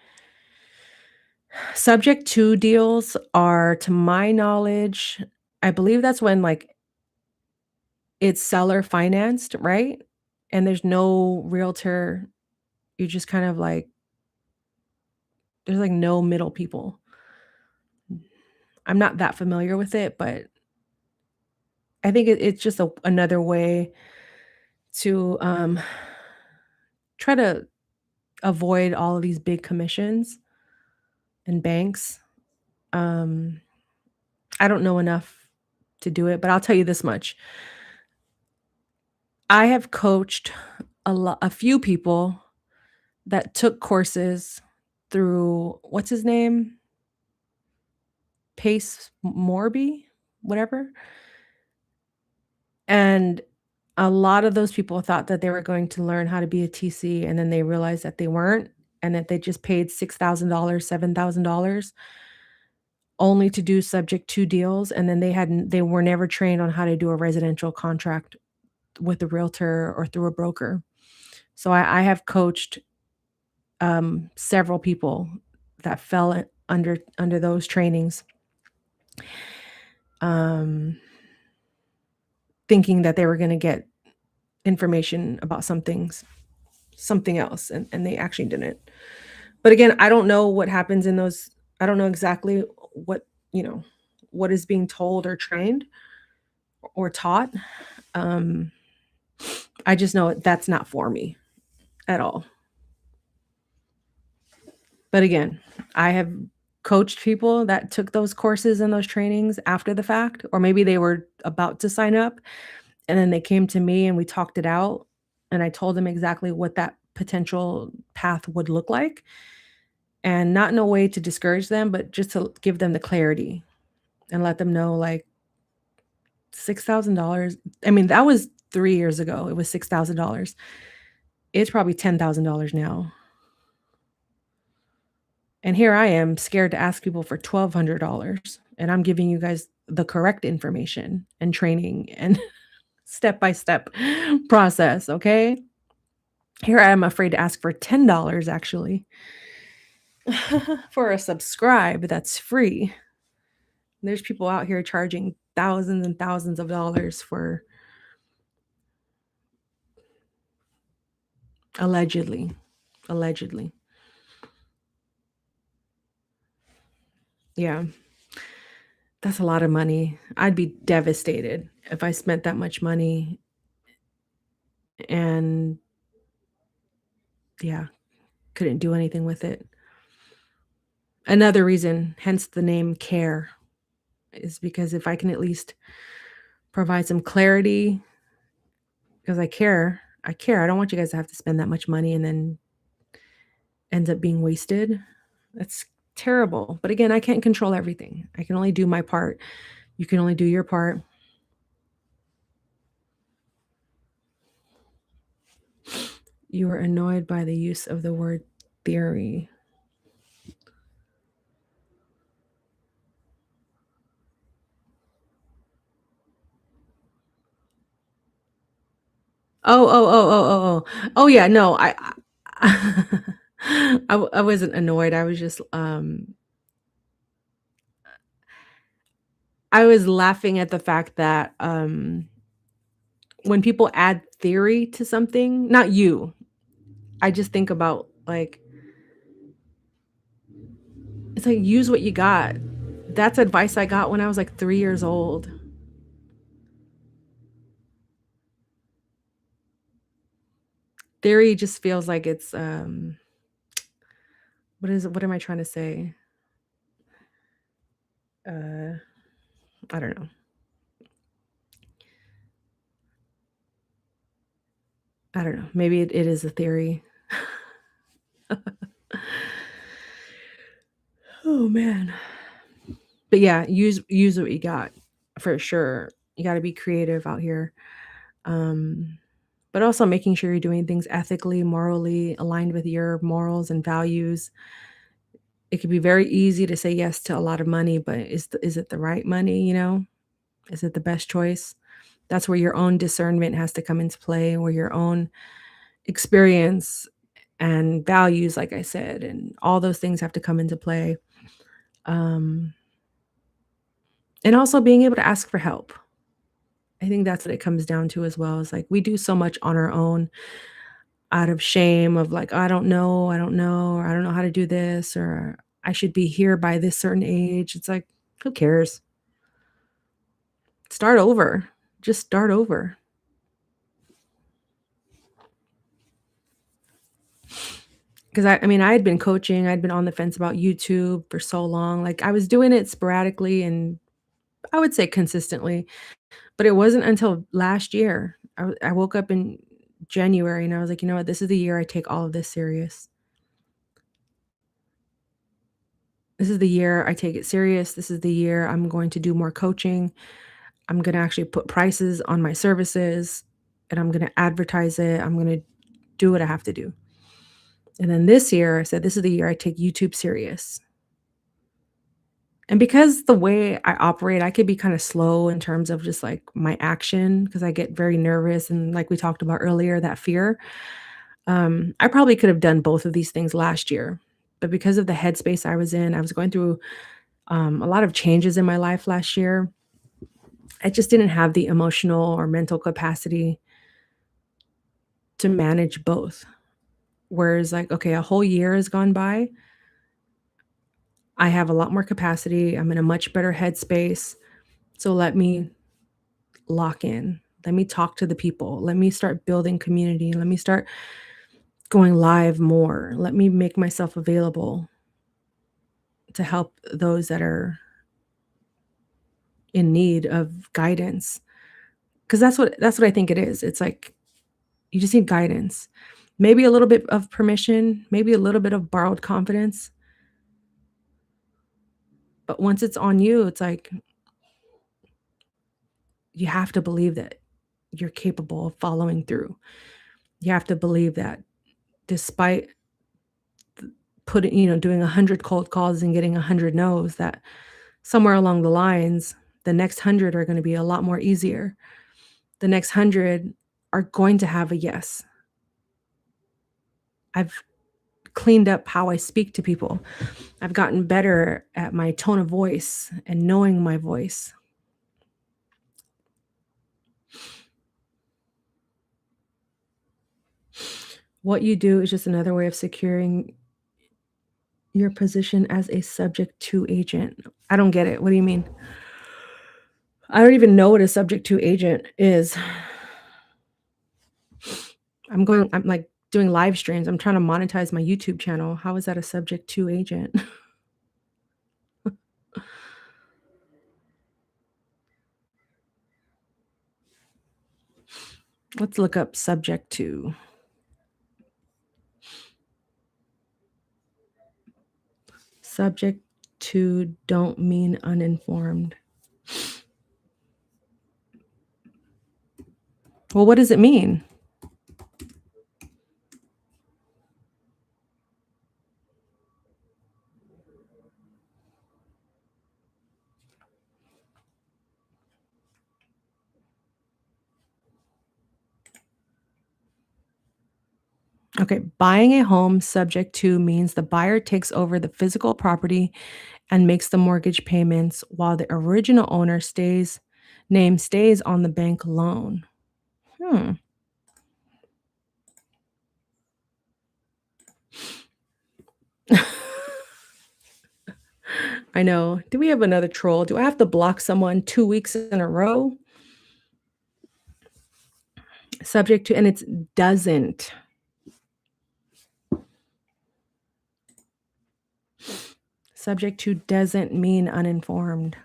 Subject to deals are, to my knowledge, I believe that's when, like, it's seller financed, right? And there's no realtor. You're just kind of like there's, like, no middle people. I'm not that familiar with it, but I think it's just another way to, try to avoid all of these big commissions and banks. Um, I don't know enough to do it, but I'll tell you this much. I have coached a few people that took courses through what's his name? Pace Morby, whatever, and a lot of those people thought that they were going to learn how to be a TC, and then they realized that they weren't, and that they just paid $6,000, $7,000 only to do subject to deals, and then they were never trained on how to do a residential contract with a realtor or through a broker. So I have coached, several people that fell under those trainings, um, thinking that they were gonna get information about something else, and they actually didn't. But again, I don't know what happens in those. I don't know exactly what, you know, what is being told or trained or taught. Um, I just know that's not for me at all. But again, I have coached people that took those courses and those trainings after the fact, or maybe they were about to sign up and then they came to me and we talked it out and I told them exactly what that potential path would look like, and not in a way to discourage them, but just to give them the clarity and let them know, like, $6,000. I mean, that was 3 years ago, it was $6,000. It's probably $10,000 now. And here I am scared to ask people for $1,200, and I'm giving you guys the correct information and training and step-by-step process, okay? Here I am afraid to ask for $10 actually for a subscribe that's free. There's people out here charging thousands and thousands of dollars for allegedly, allegedly. Yeah, that's a lot of money. I'd be devastated if I spent that much money and yeah, couldn't do anything with it. Another reason, hence the name CARE, is because if I can at least provide some clarity, because I care. I don't want you guys to have to spend that much money and then ends up being wasted. That's terrible. But again, I can't control everything. I can only do my part. You can only do your part. You are annoyed by the use of the word theory. Oh, yeah, no, I wasn't annoyed. I was just, I was laughing at the fact that, when people add theory to something, not you, I just think about, like, it's like, use what you got. That's advice I got when I was, like, 3 years old. Theory just feels like it's, what am I trying to say? Uh, I don't know. I don't know. Maybe it is a theory. Oh, man. But yeah, use what you got for sure. You gotta be creative out here. Um, but also making sure you're doing things ethically, morally aligned with your morals and values. It could be very easy to say yes to a lot of money, but is it the right money, you know? Is it the best choice? That's where your own discernment has to come into play, where your own experience and values, like I said, and all those things have to come into play. Um, and also being able to ask for help. I think that's what it comes down to as well, is like we do so much on our own out of shame of like, I don't know, or I don't know how to do this, or I should be here by this certain age. It's like, who cares? Start over. Just start over. 'Cause I mean, I had been coaching, I'd been on the fence about YouTube for so long. Like I was doing it sporadically and I would say consistently, but it wasn't until last year. I woke up in January and I was like, you know what? This is the year I take all of this serious. This is the year I take it serious. This is the year I'm going to do more coaching. I'm gonna actually put prices on my services and I'm gonna advertise it. I'm gonna do what I have to do. And then this year, I said, this is the year I take YouTube serious. And because the way I operate, I could be kind of slow in terms of just like my action because I get very nervous. And like we talked about earlier, that fear. I probably could have done both of these things last year. But because of the headspace I was in, I was going through a lot of changes in my life last year. I just didn't have the emotional or mental capacity to manage both. Whereas, like, okay, a whole year has gone by. I have a lot more capacity. I'm in a much better headspace. So let me lock in. Let me talk to the people. Let me start building community. Let me start going live more. Let me make myself available to help those that are in need of guidance. Because that's what I think it is. It's like you just need guidance. Maybe a little bit of permission, maybe a little bit of borrowed confidence. But once it's on you, it's like you have to believe that you're capable of following through. You have to believe that despite doing 100 cold calls and getting 100 no's, that somewhere along the lines, the next 100 are gonna be a lot more easier. The next 100 are going to have a yes. I've cleaned up how I speak to people. I've gotten better at my tone of voice and knowing my voice. What you do is just another way of securing your position as a subject to agent. I don't get it. What do you mean? I don't even know what a subject to agent is. I'm like doing live streams. I'm trying to monetize my YouTube channel. How is that a subject to agent? Let's look up subject to. Subject to don't mean uninformed. Well, what does it mean? Okay, buying a home subject to means the buyer takes over the physical property and makes the mortgage payments while the original owner stays on the bank loan. Hmm. I know. Do we have another troll? Do I have to block someone 2 weeks in a row? Subject to, and it's doesn't. Subject to doesn't mean uninformed.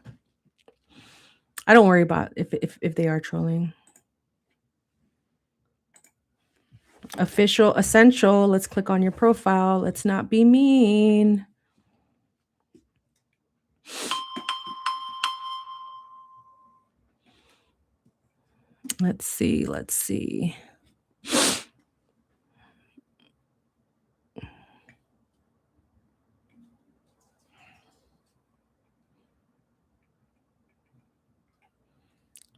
I don't worry about if they are trolling. Official, essential. Let's click on your profile. Let's not be mean. Let's see. Let's see.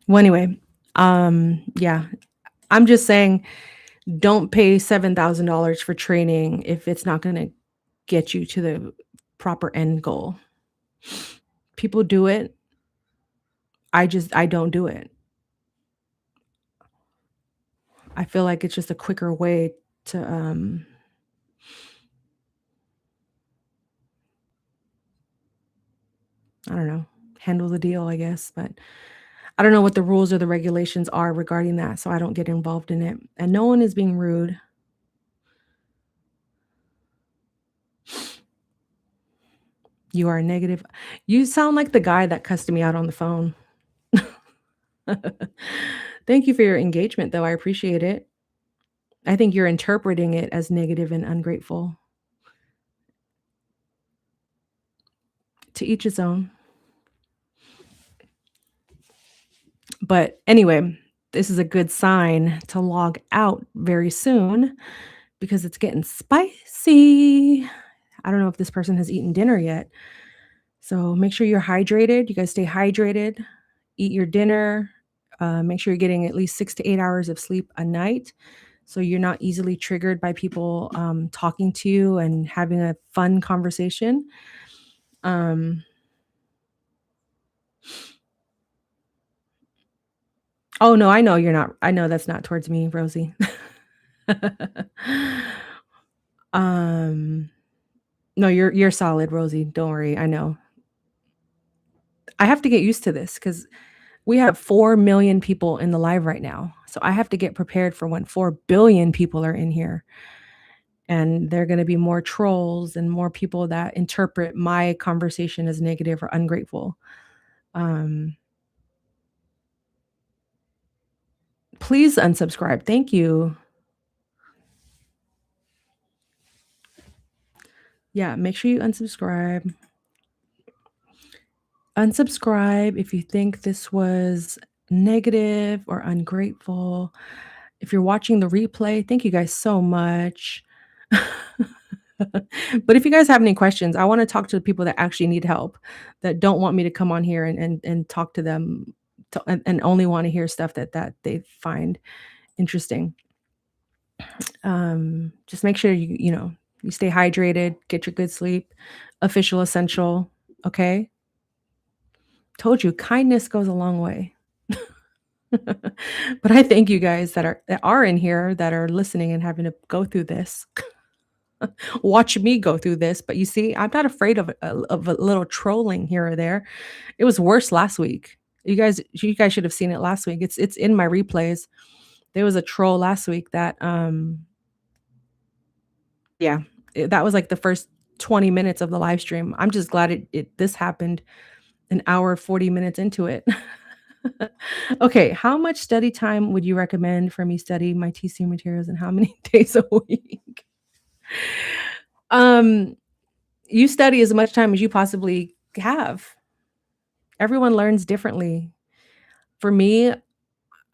Well, anyway, yeah, I'm just saying don't pay $7,000 for training if it's not gonna get you to the proper end goal. People do it. I don't do it. I feel like it's just a quicker way to, I don't know, handle the deal, I guess, but I don't know what the rules or the regulations are regarding that, so I don't get involved in it, and no one is being rude. You are negative. You sound like the guy that cussed me out on the phone. Thank you for your engagement, though, I appreciate it. I think you're interpreting it as negative and ungrateful. To each his own. But anyway, this is a good sign to log out very soon because it's getting spicy. I don't know if this person has eaten dinner yet. So make sure you're hydrated. You guys stay hydrated, eat your dinner, make sure you're getting at least 6 to 8 hours of sleep a night so you're not easily triggered by people talking to you and having a fun conversation. Um, oh, no, I know you're not. I know that's not towards me, Rosie. um, no, you're solid, Rosie. Don't worry. I know. I have to get used to this because we have 4 million people in the live right now. So I have to get prepared for when 4 billion people are in here. And there are gonna be more trolls and more people that interpret my conversation as negative or ungrateful. Um, please unsubscribe. Thank you. Yeah, make sure you unsubscribe. Unsubscribe if you think this was negative or ungrateful. If you're watching the replay, thank you guys so much. But if you guys have any questions, I wanna talk to the people that actually need help, that don't want me to come on here and talk to them and only wanna hear stuff that they find interesting. Just make sure you stay hydrated, get your good sleep, official essential, okay? Told you, kindness goes a long way. But I thank you guys that are in here, that are listening and having to go through this. Watch me go through this, but you see, I'm not afraid of a little trolling here or there. It was worse last week. You guys should have seen it last week. It's in my replays. There was a troll last week that, yeah, that was like the first 20 minutes of the live stream. I'm just glad this happened an hour, 40 minutes into it. Okay, how much study time would you recommend for me studying my TC materials and how many days a week? Um, you study as much time as you possibly have. Everyone learns differently. For me,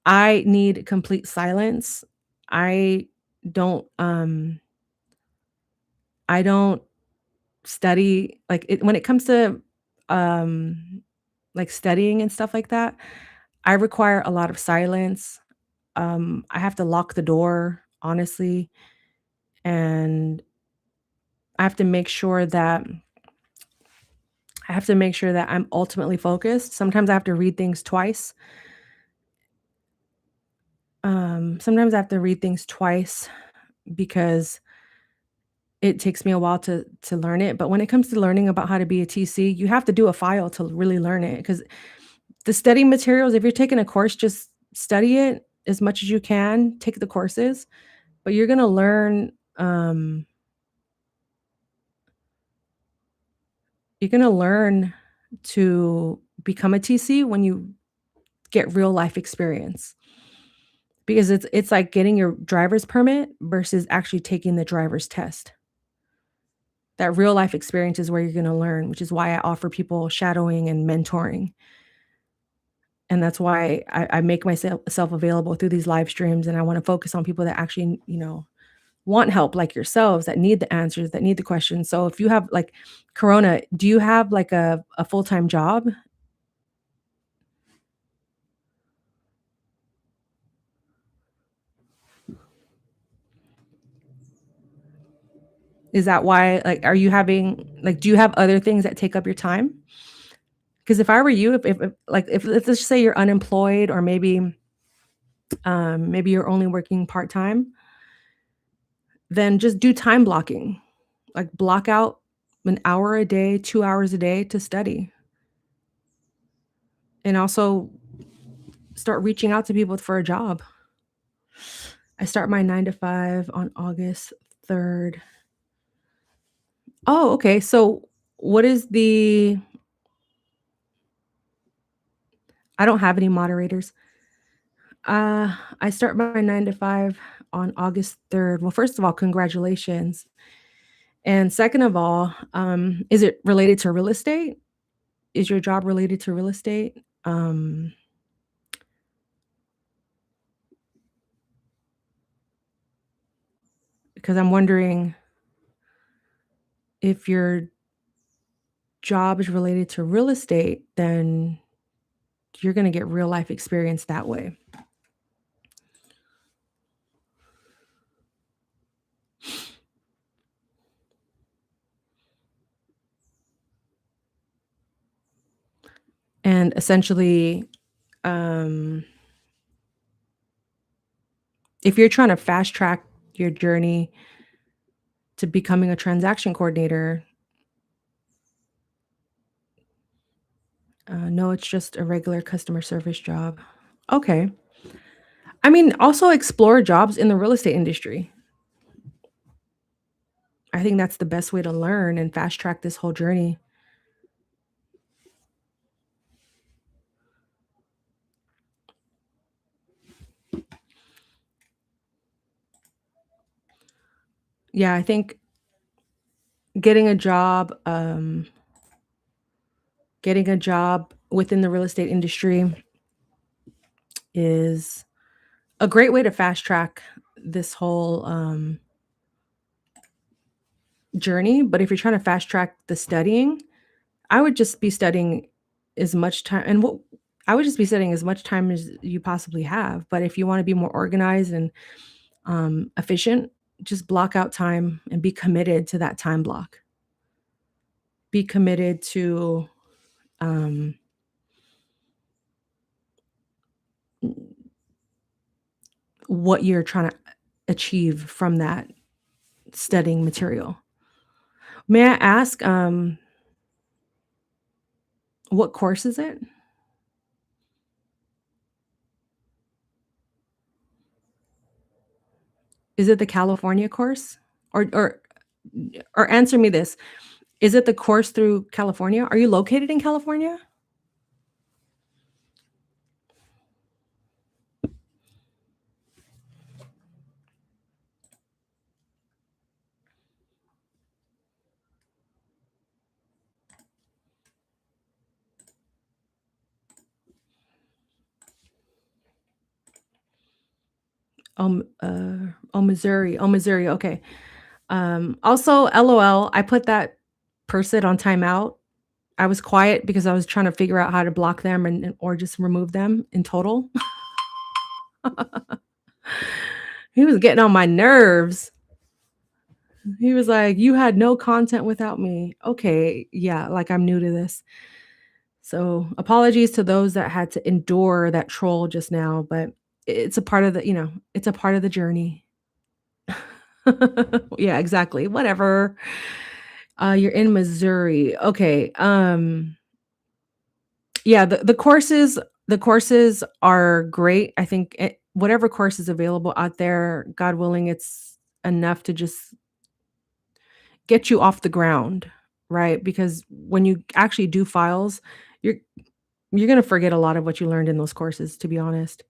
I need complete silence. I don't, um I don't study like, when it comes to, um, like, studying and stuff like that, I require a lot of silence. I have to lock the door, honestly, and I have to make sure that I'm ultimately focused. Sometimes I have to read things twice. Sometimes I have to read things twice because it takes me a while to learn it, but when it comes to learning about how to be a TC, you have to do a file to really learn it. Because the study materials, if you're taking a course, just study it as much as you can, take the courses, but you're gonna learn to become a TC when you get real life experience. Because it's like getting your driver's permit versus actually taking the driver's test. That real life experience is where you're gonna learn, which is why I offer people shadowing and mentoring. And that's why I make myself available through these live streams, and I wanna focus on people that actually, want help like yourselves, that need the answers, that need the questions. So if you have, like, Corona, do you have, like, a full-time job? Is that why, like, are you having like, do you have other things that take up your time? Because if I were you, if like, if let's just say you're unemployed or maybe maybe you're only working part-time, then just do time blocking. Like, block out an hour a day, 2 hours a day to study, and also start reaching out to people for a job. I start my 9 to 5 on August 3rd. Oh, okay, so what is the I don't have any moderators. I start my 9 to 5 on August 3rd. Well, first of all, congratulations, and second of all, is it related to real estate? Is your job related to real estate? Because I'm wondering if your job is related to real estate, then you're gonna get real life experience that way. And essentially, um, if you're trying to fast track your journey to becoming a transaction coordinator, no, it's just a regular customer service job. Okay. I mean, also explore jobs in the real estate industry. I think that's the best way to learn and fast track this whole journey. Yeah, I think getting a job, getting a job within the real estate industry is a great way to fast track this whole journey. But if you're trying to fast track the studying, I would just be studying as much time and what I would just be studying as much time as you possibly have. But if you want to be more organized and efficient, just block out time and be committed to that time block. Be committed to um, what you're trying to achieve from that studying material. May I ask, what course is it? Is it the California course? Or answer me this, is it the course through California? Are you located in California? Missouri. Oh, Missouri, okay. Also, LOL, I put that person on timeout. I was quiet because I was trying to figure out how to block them or just remove them in total. He was getting on my nerves. He was like, "You had no content without me." Okay, yeah, like I'm new to this. So, apologies to those that had to endure that troll just now, but it's a part of it's a part of the journey. Yeah, exactly. Whatever. You're in Missouri. Okay. Yeah, the courses are great. I think whatever course is available out there, God willing, it's enough to just get you off the ground, right? Because when you actually do files, you're you're gonna forget a lot of what you learned in those courses, to be honest.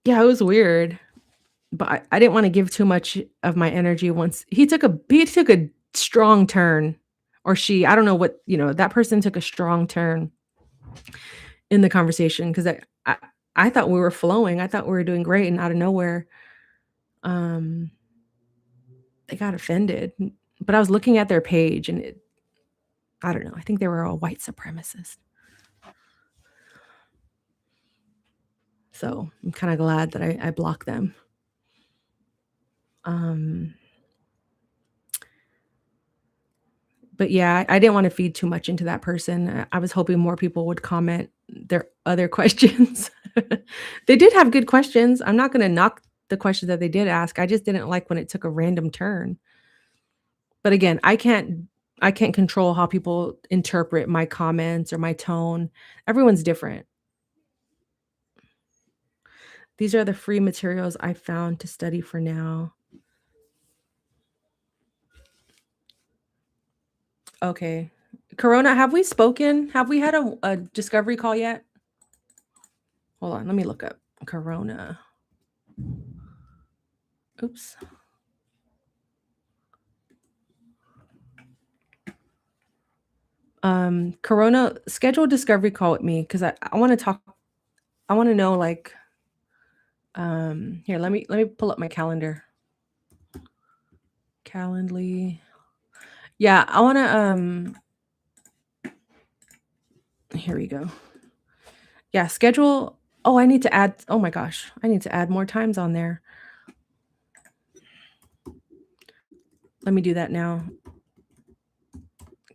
Yeah, it was weird, but I didn't wanna give too much of my energy once he took a strong turn, or I don't know that person took a strong turn in the conversation 'cause I thought we were flowing, I thought we were doing great, and out of nowhere, um, they got offended, but I was looking at their page and I don't know, I think they were a white supremacist. So, I'm kinda glad that I blocked them. Um, But yeah, I didn't wanna feed too much into that person. I was hoping more people would comment their other questions. They did have good questions. I'm not gonna knock the questions that they did ask. I just didn't like when it took a random turn. But again, I can't control how people interpret my comments or my tone. Everyone's different. These are the free materials I found to study for now. Okay. Corona, have we spoken? Have we had a discovery call yet? Hold on, let me look up Corona. Oops. Corona, schedule a discovery call with me because I wanna talk. I wanna know, like, here, let me pull up my calendar. Calendly. Yeah, I wanna, here we go. Yeah, schedule. Oh, I need to add, oh my gosh, I need to add more times on there. Let me do that now.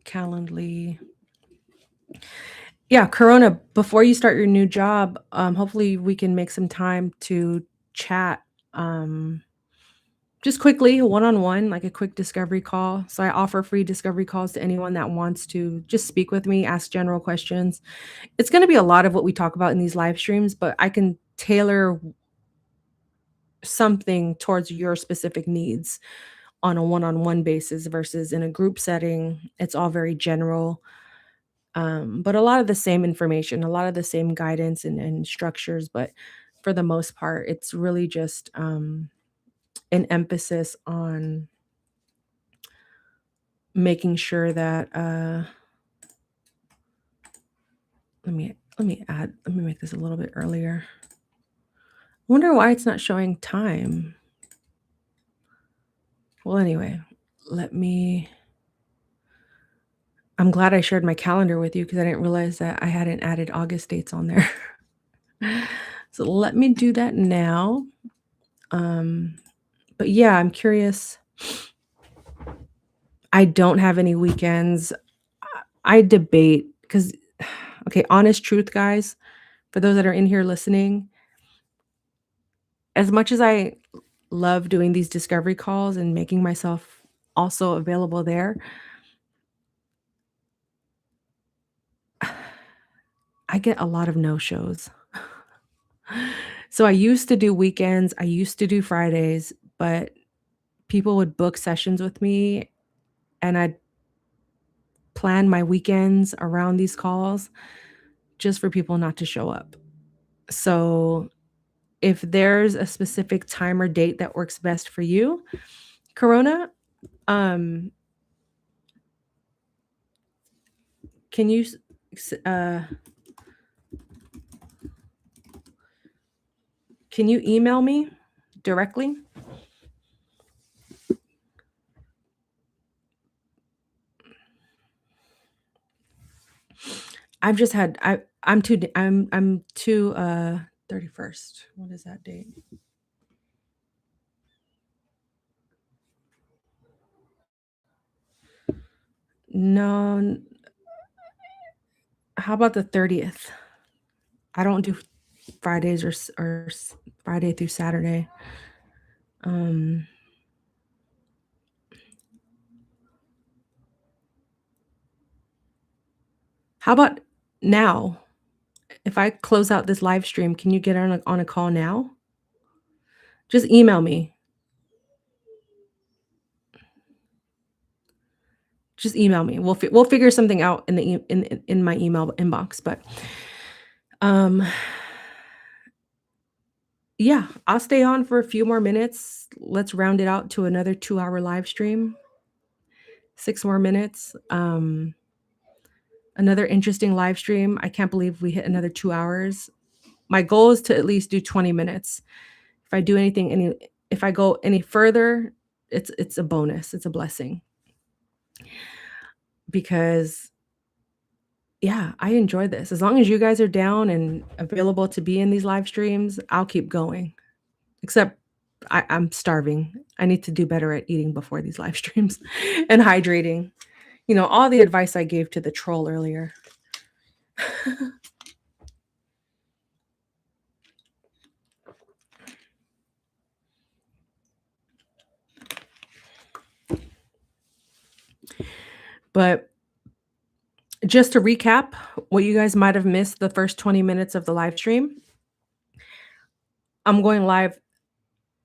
Calendly. Yeah, Corona, before you start your new job, hopefully we can make some time to chat. Um, just quickly, one-on-one, like a quick discovery call. So I offer free discovery calls to anyone that wants to just speak with me, ask general questions. It's gonna be a lot of what we talk about in these live streams, but I can tailor something towards your specific needs on a one-on-one basis versus in a group setting. It's all very general. But a lot of the same information, a lot of the same guidance and structures, but for the most part, it's really just an emphasis on making sure that let me make this a little bit earlier. I wonder why it's not showing time. Well, anyway, let me I'm glad I shared my calendar with you because I didn't realize that I hadn't added August dates on there. So let me do that now. Um, but yeah, I'm curious. I don't have any weekends. I debate because, okay, honest truth, guys, for those that are in here listening, as much as I love doing these discovery calls and making myself also available there, I get a lot of no-shows. So I used to do weekends, I used to do Fridays, but people would book sessions with me and I'd plan my weekends around these calls just for people not to show up. So if there's a specific time or date that works best for you, Corona, um, can you s can you email me directly? I've just had I'm too, 31st. What is that date? No, how about the 30th? I don't do Fridays or Friday through Saturday. Um, how about now? If I close out this live stream, can you get on a call now? Just email me. Just email me. We'll figure something out in the in my email inbox. But um, yeah, I'll stay on for a few more minutes. Let's round it out to another 2-hour live stream. 6 more minutes. Another interesting live stream. I can't believe we hit another 2 hours. My goal is to at least do 20 minutes. If I do if I go any further, it's a bonus. It's a blessing because yeah, I enjoy this. As long as you guys are down and available to be in these live streams, I'll keep going. Except I'm starving. I need to do better at eating before these live streams and hydrating. All the advice I gave to the troll earlier. But just to recap what you guys might have missed the first 20 minutes of the live stream, I'm going live.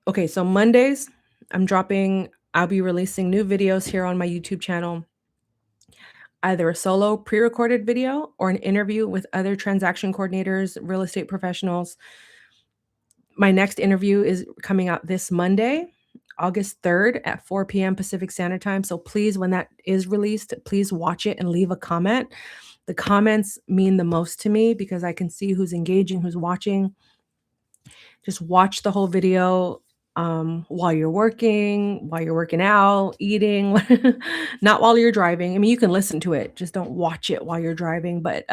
Okay, so Mondays, I'll be releasing new videos here on my YouTube channel, either a solo pre-recorded video or an interview with other transaction coordinators, real estate professionals. My next interview is coming out this Monday, August 3rd at 4 p.m. Pacific Standard Time. So please, when that is released, please watch it and leave a comment. The comments mean the most to me because I can see who's engaging, who's watching. Just watch the whole video while you're working out, eating, not while you're driving. I mean, you can listen to it, just don't watch it while you're driving, but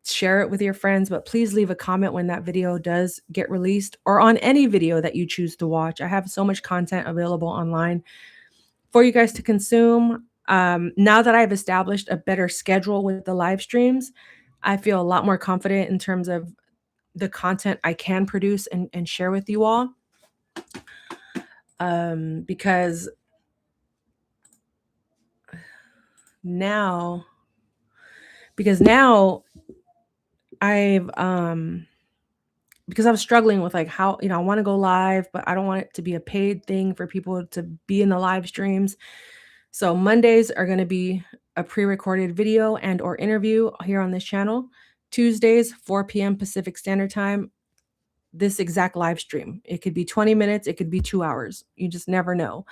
share it with your friends. But please leave a comment when that video does get released or on any video that you choose to watch. I have so much content available online for you guys to consume. Now that I've established a better schedule with the live streams, I feel a lot more confident in terms of the content I can produce and share with you all. Because now I've because I was struggling with like how, I want to go live, but I don't want it to be a paid thing for people to be in the live streams. So Mondays are going to be a pre-recorded video and or interview here on this channel. Tuesdays, 4 p.m. Pacific Standard Time, this exact live stream. It could be 20 minutes, it could be 2 hours. You just never know.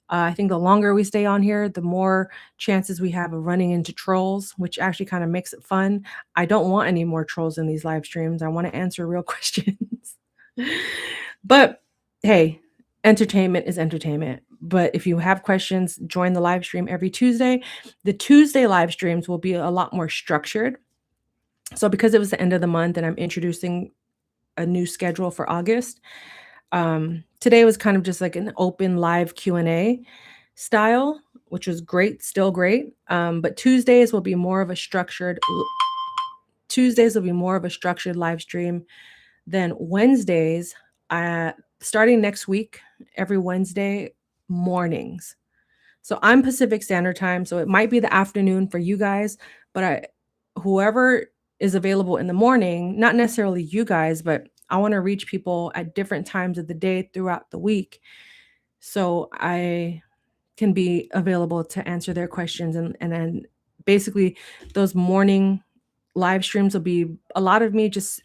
I think the longer we stay on here, the more chances we have of running into trolls, which actually kind of makes it fun. I don't want any more trolls in these live streams. I want to answer real questions. But hey, entertainment is entertainment. But if you have questions, join the live stream every Tuesday. The Tuesday live streams will be a lot more structured. So because it was the end of the month and I'm introducing a new schedule for August, today was kind of just like an open live Q&A style, which was great, still great. But Tuesdays will be more of a structured live stream than Wednesdays. Starting next week, every Wednesday mornings. So I'm Pacific Standard Time, so it might be the afternoon for you guys, but whoever is available in the morning, not necessarily you guys, but I want to reach people at different times of the day throughout the week. So I can be available to answer their questions. And then basically those morning live streams will be a lot of me just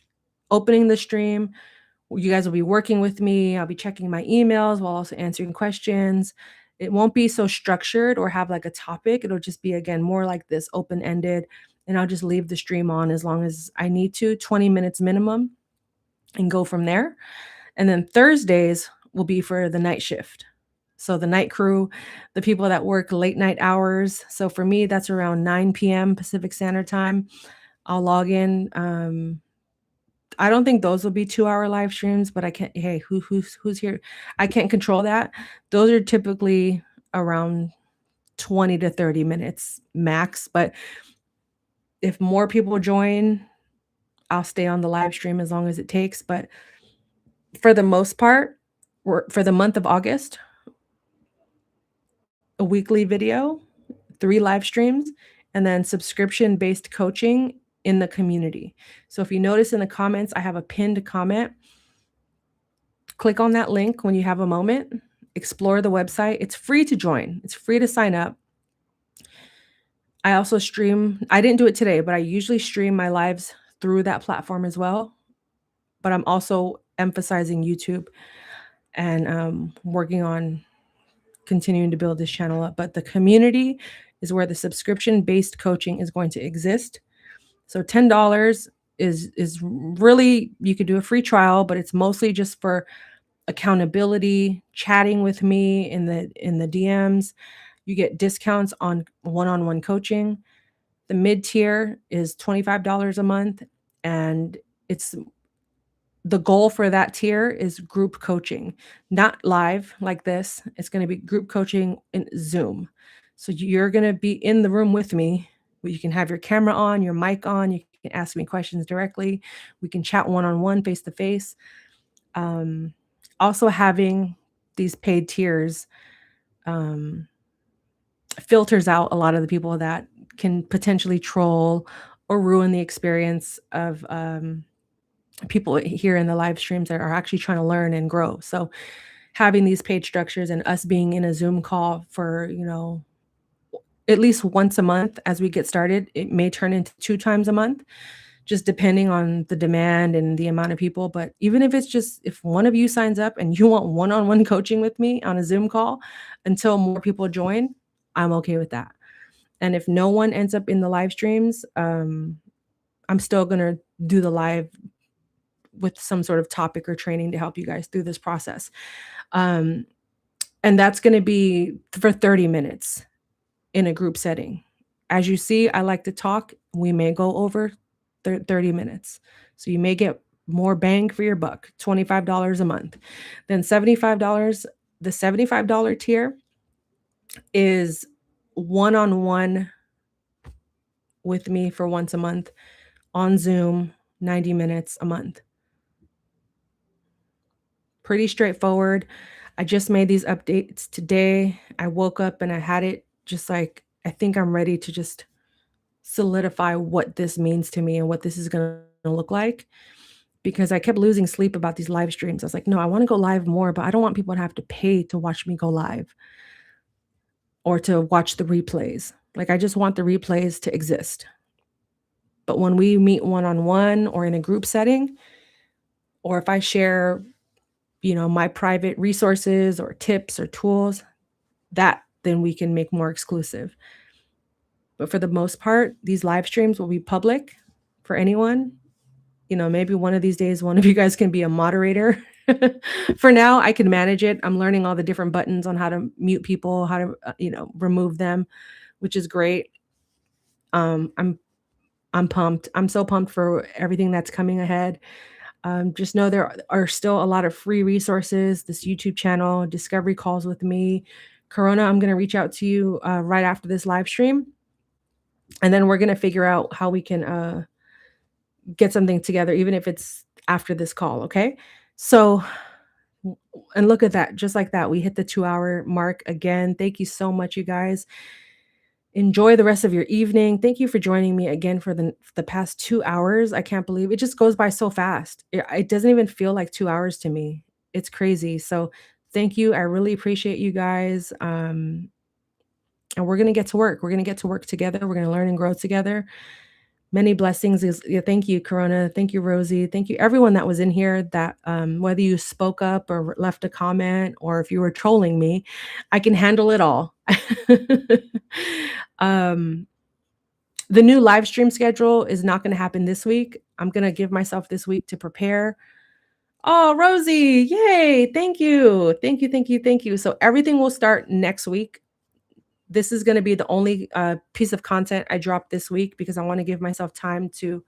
opening the stream. You guys will be working with me. I'll be checking my emails while also answering questions. It won't be so structured or have like a topic. It'll just be, again, more like this open-ended. And I'll just leave the stream on as long as I need to, 20 minutes minimum, and go from there. And then Thursdays will be for the night shift. So the night crew, the people that work late night hours. So for me, that's around 9 p.m. Pacific Standard Time. I'll log in. I don't think those will be 2-hour live streams, but I can't, hey, who's here? I can't control that. Those are typically around 20 to 30 minutes max. But if more people join, I'll stay on the live stream as long as it takes. But for the most part, for the month of August, a weekly video, 3 live streams, and then subscription-based coaching in the community. So if you notice in the comments, I have a pinned comment. Click on that link when you have a moment. Explore the website. It's free to join. It's free to sign up. I also stream. I didn't do it today, but I usually stream my lives through that platform as well. But I'm also emphasizing YouTube and working on continuing to build this channel up. But the community is where the subscription-based coaching is going to exist. So $10 is really, you could do a free trial, but it's mostly just for accountability, chatting with me in the DMs. You get discounts on one-on-one coaching. The mid-tier is $25 a month, and it's the goal for that tier is group coaching, not live like this. It's going to be group coaching in Zoom. So you're gonna be in the room with me. You can have your camera on, your mic on, you can ask me questions directly. We can chat one-on-one, face to face. Um, Also having these paid tiers, um, filters out a lot of the people that can potentially troll or ruin the experience of, people here in the live streams that are actually trying to learn and grow. So having these paid structures and us being in a Zoom call for, at least once a month as we get started, it may turn into 2 times a month, just depending on the demand and the amount of people. But even if it's just if one of you signs up and you want one-on-one coaching with me on a Zoom call until more people join, I'm okay with that. And if no one ends up in the live streams, I'm still gonna do the live with some sort of topic or training to help you guys through this process. Um, and that's gonna be for 30 minutes in a group setting. As you see, I like to talk. We may go over 30 minutes. So you may get more bang for your buck, $25 a month. Then $75, the $75 tier is one-on-one with me for once a month on Zoom, 90 minutes a month. Pretty straightforward. I just made these updates today. I woke up and I had it just like, I think I'm ready to just solidify what this means to me and what this is gonna look like, because I kept losing sleep about these live streams. I was like, "No, I wanna go live more, but I don't want people to have to pay to watch me go live or to watch the replays." Like, I just want the replays to exist. But when we meet one-on-one or in a group setting, or if I share, my private resources or tips or tools, that then we can make more exclusive. But for the most part, these live streams will be public for anyone. Maybe one of these days, one of you guys can be a moderator. For now, I can manage it. I'm learning all the different buttons on how to mute people, how to, remove them, which is great. I'm pumped. I'm so pumped for everything that's coming ahead. Just know there are still a lot of free resources. This YouTube channel, discovery calls with me. Corona, I'm gonna reach out to you right after this live stream, and then we're gonna figure out how we can get something together, even if it's after this call, okay? So, and look at that, just like that, we hit the 2-hour mark again. Thank you so much, you guys. Enjoy the rest of your evening. Thank you for joining me again for the past 2 hours. I can't believe it just goes by so fast. It doesn't even feel like 2 hours to me. It's crazy. So, thank you. I really appreciate you guys. And we're gonna get to work. We're gonna get to work together. We're gonna learn and grow together. Many blessings is yeah, thank you, Corona. Thank you, Rosie. Thank you, everyone that was in here that whether you spoke up or left a comment or if you were trolling me, I can handle it all. um, the new live stream schedule is not going to happen this week. I'm going to give myself this week to prepare. Oh, Rosie, yay. Thank you. Thank you. Thank you. Thank you. So everything will start next week. This is going to be the only piece of content I drop this week because I want to give myself time to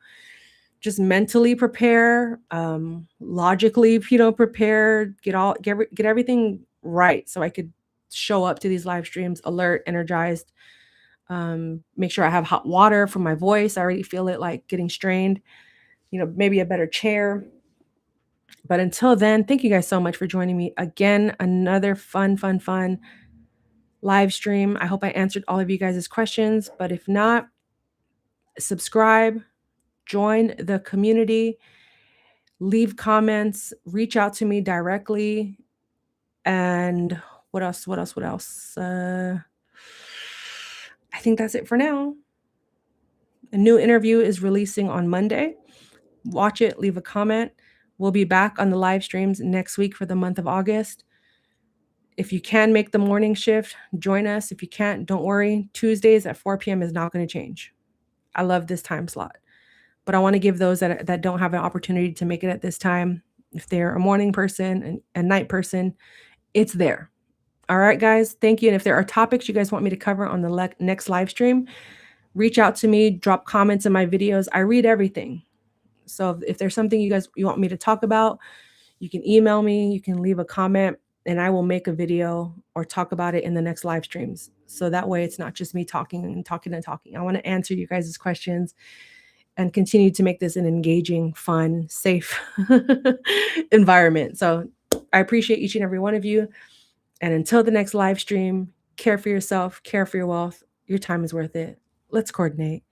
just mentally prepare, logically, prepare, get everything right so I could show up to these live streams alert, energized. Make sure I have hot water for my voice. I already feel it like getting strained. Maybe a better chair. But until then, thank you guys so much for joining me again. Another fun live stream. I hope I answered all of you guys' questions. But if not, subscribe, join the community, leave comments, reach out to me directly. And what else? I think that's it for now. A new interview is releasing on Monday. Watch it, leave a comment. We'll be back on the live streams next week for the month of August. If you can make the morning shift, join us. If you can't, don't worry. Tuesdays at 4 p.m. is not going to change. I love this time slot. But I want to give those that don't have an opportunity to make it at this time, if they're a morning person and a night person, it's there. All right, guys. Thank you. And if there are topics you guys want me to cover on the next live stream, reach out to me, drop comments in my videos. I read everything. So if there's something you want me to talk about, you can email me, you can leave a comment. and I will make a video or talk about it in the next live streams. So that way it's not just me talking and talking and talking. I want to answer you guys' questions and continue to make this an engaging, fun, safe environment. So I appreciate each and every one of you. And until the next live stream, care for yourself, care for your wealth. Your time is worth it. Let's coordinate.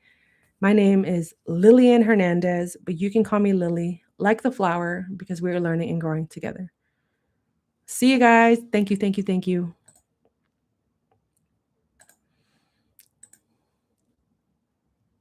My name is Lillian Hernandez, but you can call me Lily, like the flower, because we are learning and growing together. See you guys. Thank you, thank you, thank you.